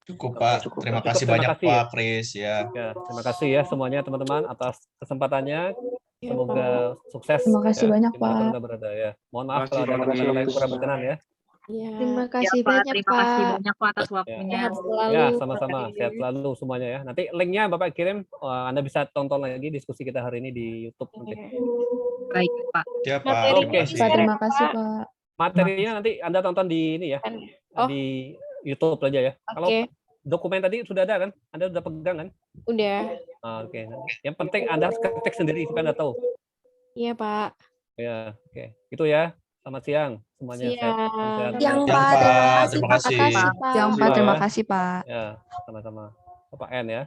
Cukup, Pak. Terima kasih Terima banyak, kasih ya. Pak Kris. Ya. Ya, terima kasih ya semuanya teman-teman atas kesempatannya. Semoga sukses. Terima kasih banyak, dimanapun Pak. Anda berada ya. Mohon maaf kalau ada Terima kasih, kata-kata yang Mas. kurang berkenan ya. Iya. Terima Ya, kasih Pak. banyak, Terima kasih Pak. banyak Pak atas waktunya. Sehat selalu. Ya, sama-sama. Sehat selalu semuanya ya. Nanti linknya Bapak kirim. Anda bisa tonton lagi diskusi kita hari ini di YouTube nanti. Baik, Pak. Ya, Pak. Materi Terima kasih. Pak, terima kasih, Pak. Materinya nanti Anda tonton di ini ya. Oh. Di YouTube aja ya. Kalau Oke, dokumen tadi sudah ada kan? Anda sudah pegang kan? udah. Oke. Yang penting Anda ketik sendiri supaya Anda tahu. Iya, Pak. Ya, oke. Itu ya. Selamat siang semuanya. Siang. Sehat. Yang Siang, Pak, Pak. terima kasih, Terima Pak. kasih. Makasih, Pak. Yang Pak, terima kasih, Pak. Ya, sama-sama. Bapak N ya.